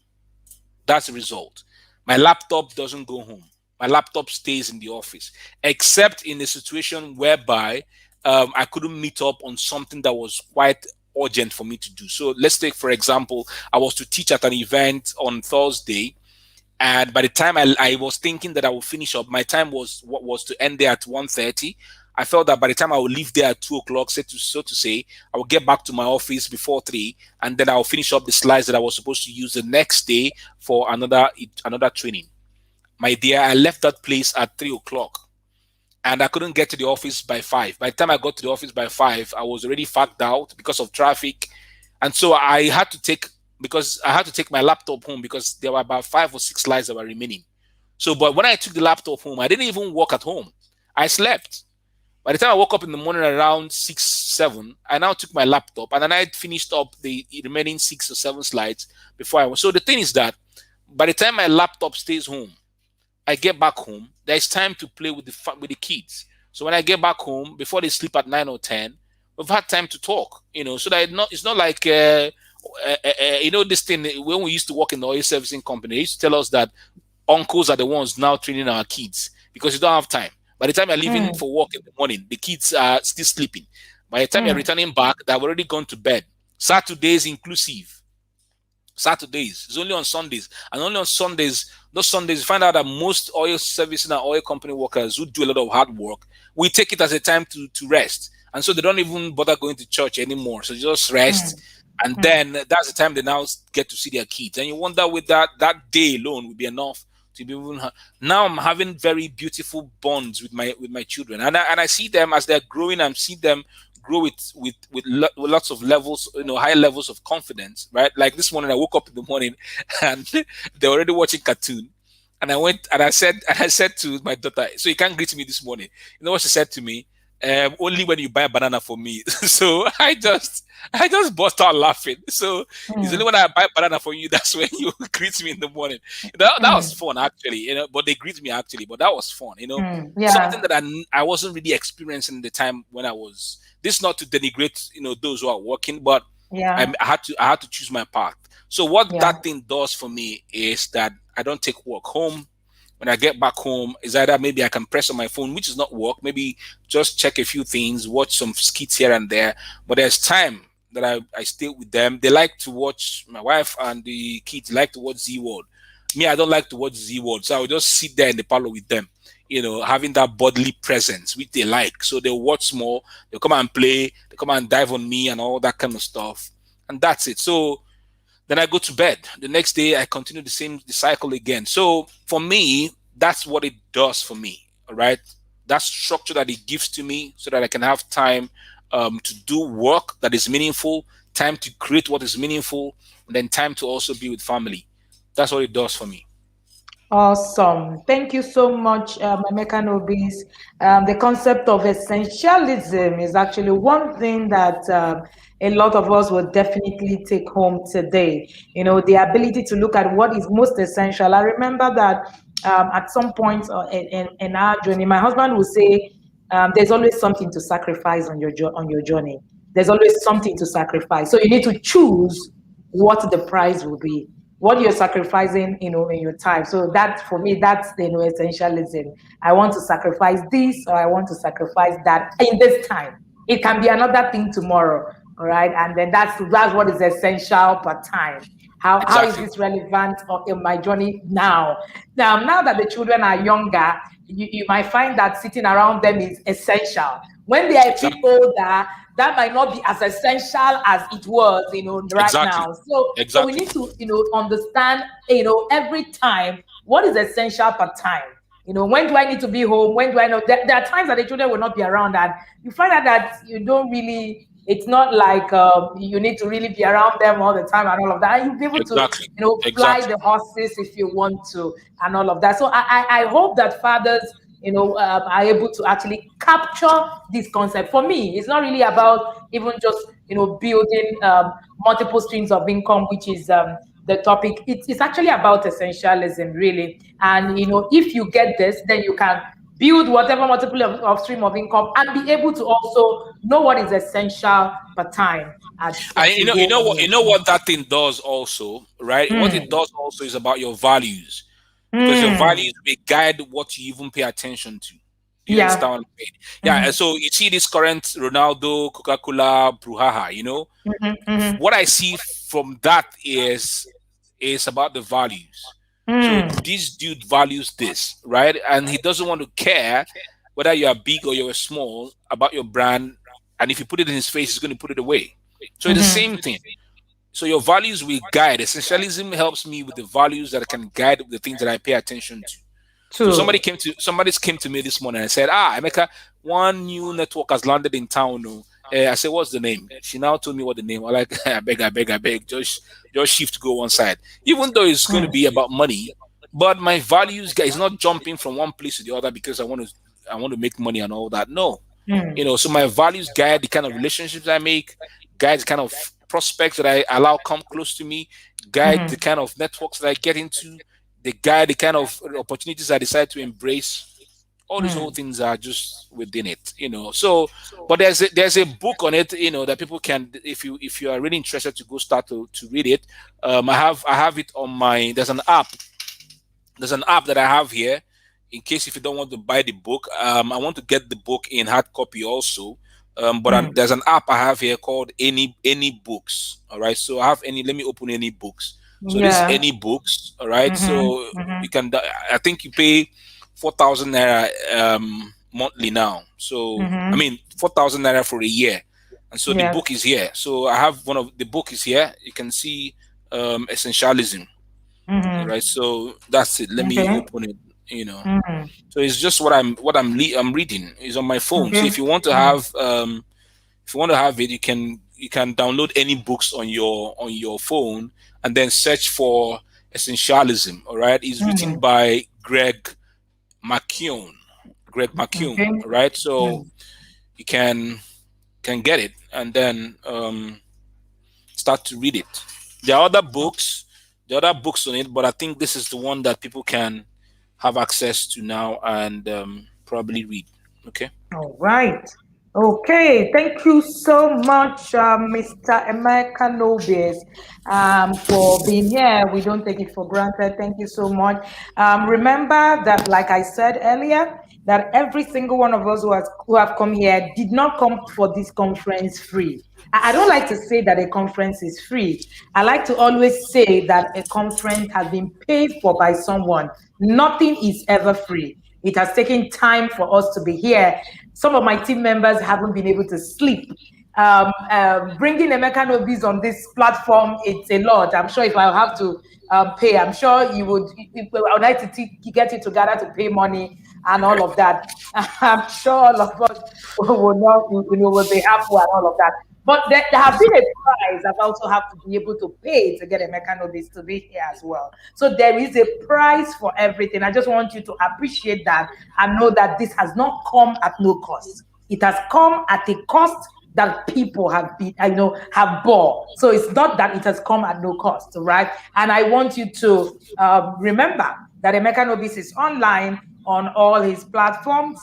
That's the result. My laptop doesn't go home. My laptop stays in the office, except in a situation whereby I couldn't meet up on something that was quite urgent for me to do. So let's take, for example, I was to teach at an event on Thursday, and by the time I was thinking that I would finish up, my time was to end there at 1:30. I felt that by the time I would leave there at 2 o'clock, so to say, I would get back to my office before 3, and then I'll finish up the slides that I was supposed to use the next day for another training. My dear, I left that place at 3 o'clock, and I couldn't get to the office by 5. By the time I got to the office by 5, I was already fagged out because of traffic, and so I had to take my laptop home because there were about 5 or 6 slides that were remaining. So, but when I took the laptop home, I didn't even work at home. I slept. By the time I woke up in the morning around 6, 7, I now took my laptop and then I finished up the remaining 6 or 7 slides before I was. So the thing is that by the time my laptop stays home, I get back home, there's time to play with the kids. So when I get back home, before they sleep at 9 or 10, we've had time to talk, so that it's not like, this thing, when we used to work in the oil servicing company, they used to tell us that uncles are the ones now training our kids because you don't have time. By the time you're leaving for work in the morning, the kids are still sleeping. By the time you're returning back, they've already gone to bed. Saturdays inclusive. Saturdays. It's only on Sundays. And only on Sundays, those Sundays, you find out that most oil servicing and oil company workers who do a lot of hard work, we take it as a time to rest. And so they don't even bother going to church anymore. So just rest. And then that's the time they now get to see their kids. And you wonder with that day alone would be enough to be able to. Now I'm having very beautiful bonds with my children. And I see them as they're growing. I'm seeing them grow with lots of levels, high levels of confidence, right? Like this morning, I woke up in the morning and they're already watching cartoon. And I went and I said to my daughter, so you can't greet me this morning. You know what she said to me? Only when you buy a banana for me. So I just burst out laughing. So it's only when I buy a banana for you, that's when you greet me in the morning. That was fun actually, but they greet me actually, but that was fun, something that I wasn't really experiencing the time when I was. This not to denigrate, those who are working, but I had to choose my path. So what that thing does for me is that I don't take work home. When I get back home, is either maybe I can press on my phone, which is not work, maybe just check a few things, watch some skits here and there. But there's time that I stay with them. They like to watch, my wife and the kids like to watch Z World. Me, I don't like to watch Z World. So I will just sit there in the parlor with them, having that bodily presence, which they like. So they'll watch more, they'll come and play, they come and dive on me and all that kind of stuff. And that's it. So then I go to bed. The next day, I continue the cycle again. So for me, that's what it does for me, all right? That structure that it gives to me so that I can have time to do work that is meaningful, time to create what is meaningful, and then time to also be with family. That's what it does for me. Awesome. Thank you so much, Emeka Nobis. The concept of essentialism is actually one thing that a lot of us will definitely take home today. The ability to look at what is most essential. I remember that at some point in our journey, my husband would say, there's always something to sacrifice on your journey. There's always something to sacrifice. So you need to choose what the price will be, what you're sacrificing, in your time. So that, for me, that's essentialism. I want to sacrifice this, or I want to sacrifice that in this time. It can be another thing tomorrow, all right? And then that's what is essential per time. How is this relevant in my journey now? Now that the children are younger, you might find that sitting around them is essential. When they are a bit older, that might not be as essential as it was, right now. So we need to, understand, every time what is essential per time. When do I need to be home? When do I know? There are times that the children will not be around, and you find out that you don't really. It's not like you need to really be around them all the time and all of that. You'll be able to, fly the horses if you want to, and all of that. So I hope that fathers, are able to actually capture this concept. For me, it's not really about even just, building multiple streams of income, which is the topic. It's actually about essentialism, really. And if you get this, then you can build whatever multiple of stream of income and be able to also know what is essential per time. You know what that thing does also, right? What it does also is about your values, because your values will guide what you even pay attention to. You understand what I'm saying? Yeah. And so you see this current Ronaldo, Coca-Cola, Bruhaha. What I see from that is about the values. So this dude values this, right? And he doesn't want to care whether you are big or you're small about your brand. And if you put it in his face, he's going to put it away. So it's the same thing. So your values will guide. Essentialism helps me with the values that can guide the things that I pay attention to. So somebody came to me this morning and said, Emeka, one new network has landed in town. I said, what's the name? She now told me what the name. I'm like, I beg, just shift go one side. Even though it's going to be about money, but my values, guys, not jumping from one place to the other because I want to make money and all that. No, so my values guide the kind of relationships I make, guide the kind of prospects that I allow come close to me, guide the kind of networks that I get into, they guide the kind of opportunities I decide to embrace. All these whole things are just within it, So, but there's a book on it, that people can, if you are really interested to go start to read it. I have it on my. There's an app that I have here, in case if you don't want to buy the book. I want to get the book in hard copy also. But there's an app I have here called Any Books. All right, so I have let me open Any Books. So this is Any Books. All right, so you can. I think you pay 4,000 naira monthly now. So I mean 4,000 naira for a year, and so the book is here. So I have the book is here. You can see Essentialism. Right. So that's it. Let me open it. So it's just what I'm reading is on my phone. So if you want to have it, you can download Any Books on your phone and then search for Essentialism. All right. It's written by Greg McKeown, right? So you can get it and then start to read it. There are other books on it, but I think this is the one that people can have access to now and probably read. Okay. All right. Okay. Thank you so much, Mr. Emeka Nobis, for being here. We don't take it for granted. Thank you so much. Remember that, like I said earlier, that every single one of us who have come here did not come for this conference free. I don't like to say that a conference is free. I like to always say that a conference has been paid for by someone. Nothing is ever free. It has taken time for us to be here. Some of my team members haven't been able to sleep. Bringing Emeka Nobis on this platform, it's a lot. I'm sure if I have to pay, I'm sure you would. I would like to get you together to pay money and all of that. I'm sure all of us will be happy and all of that. But there have been a price I've also have to be able to pay to get Emeka Nobis to be here as well. So there is a price for everything. I just want you to appreciate that and know that this has not come at no cost. It has come at a cost that people have bore. So it's not that it has come at no cost, right? And I want you to remember that Emeka Nobis is online on all his platforms.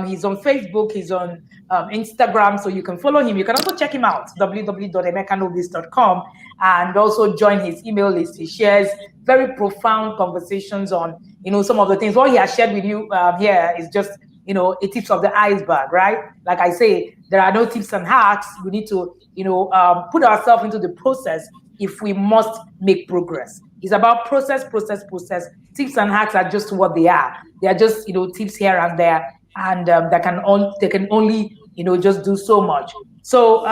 He's on Facebook, he's on Instagram, so you can follow him. You can also check him out, www.emekanobis.com, and also join his email list. He shares very profound conversations on, some of the things. What he has shared with you here is just, a tip of the iceberg, right? Like I say, there are no tips and hacks. We need to, put ourselves into the process if we must make progress. It's about process. Tips and hacks are just what they are. They are just, tips here and there, and they can only, just do so much. So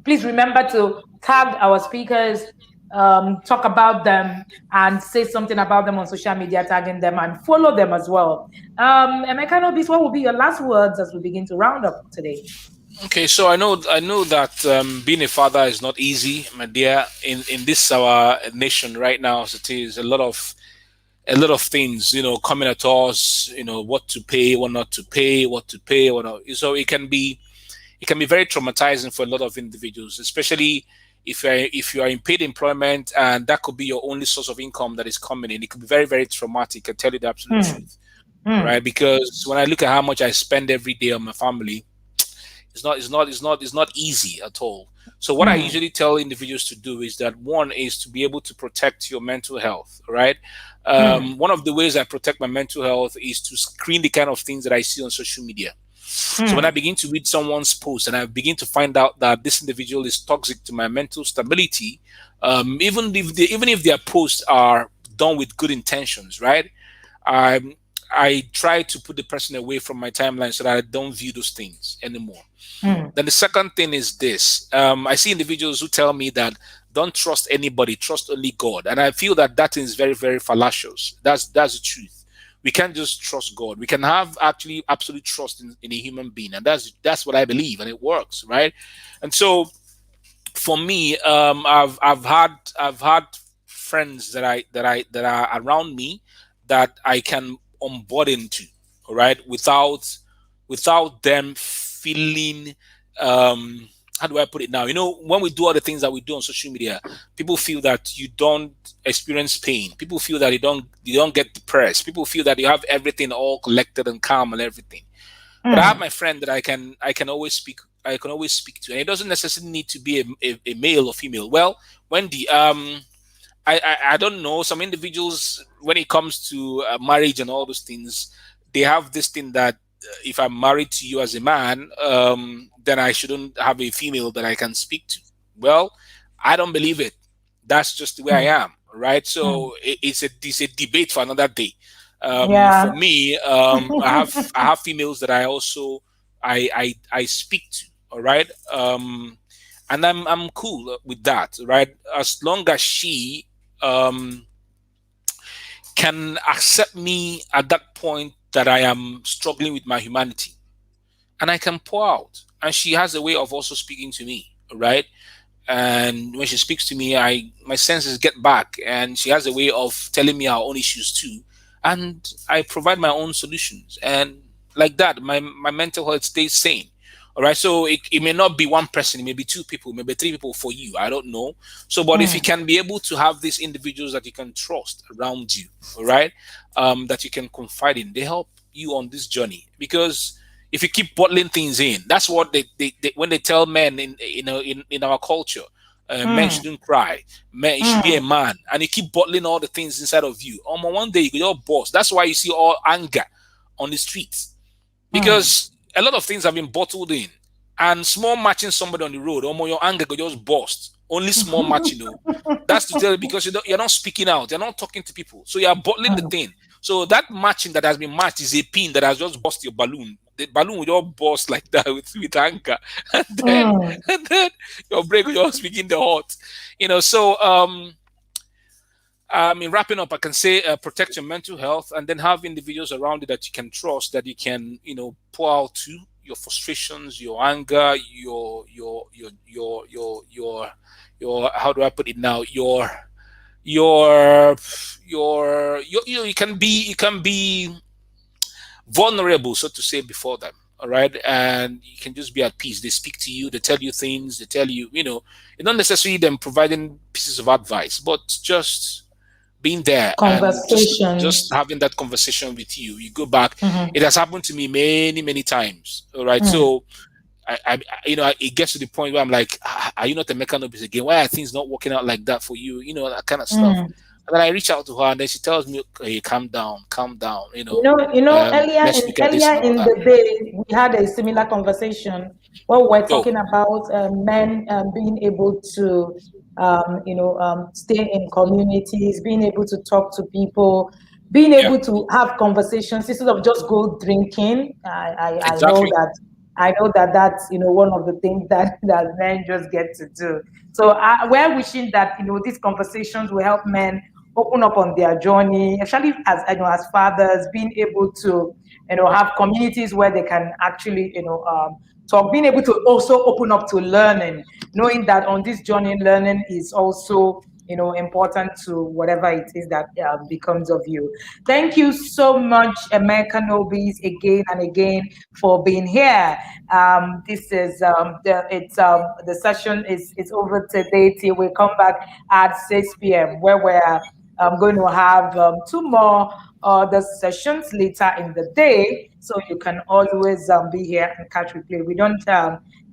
please remember to tag our speakers, talk about them, and say something about them on social media, tagging them and follow them as well. Emeka Nobis, what will be your last words as we begin to round up today? Okay, so I know that being a father is not easy, my dear. In this our nation right now, as it is, a lot of things, coming at us. What to pay, what not to pay, what to pay, what not. So it can be very traumatizing for a lot of individuals, especially if you are in paid employment and that could be your only source of income that is coming in, it could be very, very traumatic. I tell you the absolute truth, right? Because when I look at how much I spend every day on my family, it's not easy at all. So what I usually tell individuals to do is that one is to be able to protect your mental health, right? One of the ways I protect my mental health is to screen the kind of things that I see on social media. So when I begin to read someone's post and I begin to find out that this individual is toxic to my mental stability, even if their posts are done with good intentions, right? I try to put the person away from my timeline so that I don't view those things anymore. Then the second thing is this. I see individuals who tell me that don't trust anybody, trust only God. And I feel that that is very, very fallacious. That's the truth. We can't just trust God. We can have actually absolute trust in a human being. And that's what I believe, and it works, right? And so for me, I've had friends that are around me that I can onboard into, all right, without them feeling how do I put it now? When we do all the things that we do on social media, people feel that you don't experience pain. People feel that you don't get depressed. People feel that you have everything all collected and calm and everything. But I have my friend that I can always speak to, and it doesn't necessarily need to be a male or female. Well, Wendy, I don't know. Some individuals, when it comes to marriage and all those things, they have this thing that if I'm married to you as a man, then I shouldn't have a female that I can speak to. Well, I don't believe it. That's just the way I am, right? So it's a debate for another day. For me, I have females that I also I speak to. All right, and I'm cool with that, right? As long as she can accept me at that point that I am struggling with my humanity, and I can pour out, and she has a way of also speaking to me, right? And when she speaks to me, my senses get back, and she has a way of telling me our own issues too, and I provide my own solutions, and like that, my mental health stays sane. All right, so it may not be one person, it may be two people, maybe three people for you. I don't know. So, but if you can be able to have these individuals that you can trust around you, all right, that you can confide in, they help you on this journey. Because if you keep bottling things in, that's what they when they tell men in our culture, men shouldn't cry, men, you should be a man, and you keep bottling all the things inside of you. One day you go boss. That's why you see all anger on the streets, because a lot of things have been bottled in, and small matching somebody on the road, your anger could just burst. Only small match, That's to tell you, because you're not speaking out, you're not talking to people, so you're bottling the thing. So that matching that has been matched is a pin that has just burst your balloon. The balloon will just burst like that with anger, and then your brain will just begin to hurt. So in wrapping up, I can say protect your mental health, and then have individuals around you that you can trust, that you can, pour out to your frustrations, your anger, your how do I put it now? You can be vulnerable, so to say, before them. All right, and you can just be at peace. They speak to you, they tell you things, they tell you, it's not necessarily them providing pieces of advice, but just being there and just having that conversation with you. You go back. It has happened to me many, many times. All right. So it gets to the point where I'm like, are you not Emeka Nobis again? Why are things not working out like that for you? That kind of stuff. And then I reach out to her, and then she tells me, hey, calm down. Earlier in the day, we had a similar conversation where we're talking about men being able to stay in communities, being able to talk to people, being able to have conversations instead of just go drinking. Exactly. I know that that's one of the things that men just get to do. So we're wishing that these conversations will help men open up on their journey, especially as fathers, being able to have communities where they can actually talk, being able to also open up to learning, knowing that on this journey, learning is also important to whatever it is that becomes of you. Thank you so much, Emeka Nobis, again and again for being here. This is the session is over today till we come back at 6 p.m. where we're going to have 2 more the sessions later in the day, so you can always be here and catch replay. We don't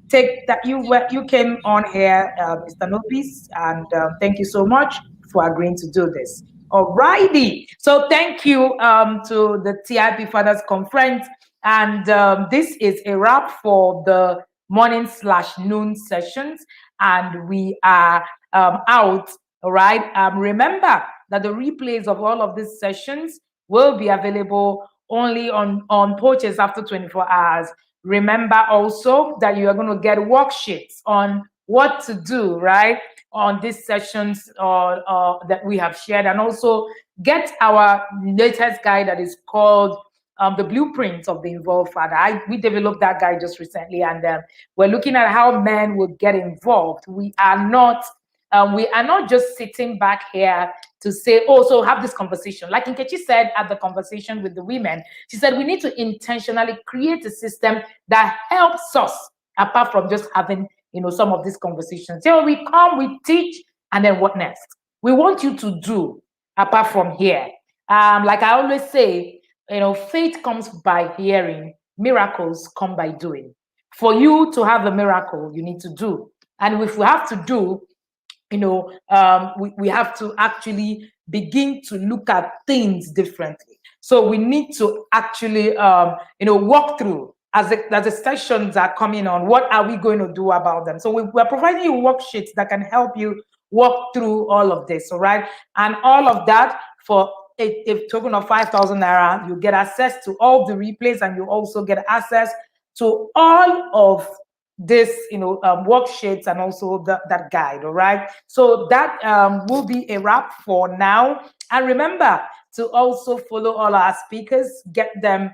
take that you came on here, Mr. Nobis, and thank you so much for agreeing to do this. Alrighty, so thank you to the TIP Fathers Conference, and this is a wrap for the morning/noon sessions, and we are out. All right. Remember that the replays of all of these sessions will be available only on purchase after 24 hours. Remember also that you are going to get worksheets on what to do, right, on these sessions that we have shared, and also get our latest guide that is called the Blueprint of the Involved Father. We developed that guide just recently, and we're looking at how men would get involved. We are not just sitting back here to say, oh, so have this conversation. Like Nkechi said at the conversation with the women, she said, we need to intentionally create a system that helps us, apart from just having, some of these conversations. So we come, we teach, and then what next? We want you to do, apart from here. Like I always say, faith comes by hearing, miracles come by doing. For you to have a miracle, you need to do. And if we have to do, we have to actually begin to look at things differently. So we need to actually, walk through as the sessions are coming on. What are we going to do about them? So we're providing you worksheets that can help you walk through all of this. All right, and all of that for a token of 5,000 naira. You get access to all the replays, and you also get access to all of this worksheets and also that guide. All right, so that will be a wrap for now. And remember to also follow all our speakers, get them,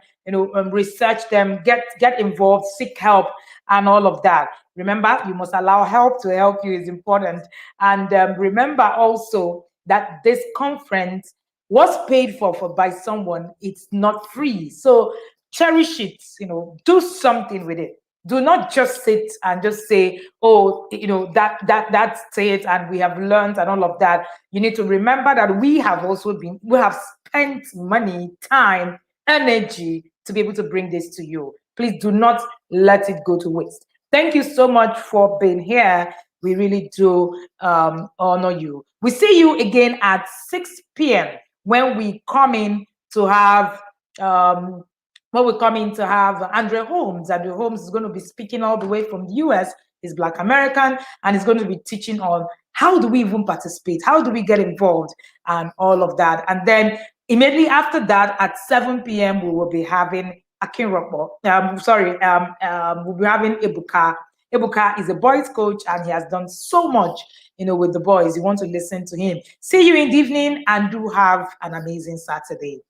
research them, get involved, seek help, and all of that. Remember, you must allow help to help you is important. And remember also that this conference was paid for by someone. It's not free, so cherish it. Do something with it. Do not just sit and just say, oh, that's it, and we have learned and all of that. You need to remember that we have spent money, time, energy to be able to bring this to you. Please do not let it go to waste. Thank you so much for being here. We really do honor you. We see you again at 6 p.m. when we come in to have Andre Holmes. Andre Holmes is going to be speaking all the way from the US. He's Black American, and he's going to be teaching on how do we even participate, how do we get involved, and all of that. And then immediately after that, at 7 p.m., we will be having Akinropo. We'll be having Ebuka. Ebuka is a boys coach, and he has done so much, with the boys. You want to listen to him. See you in the evening, and do have an amazing Saturday.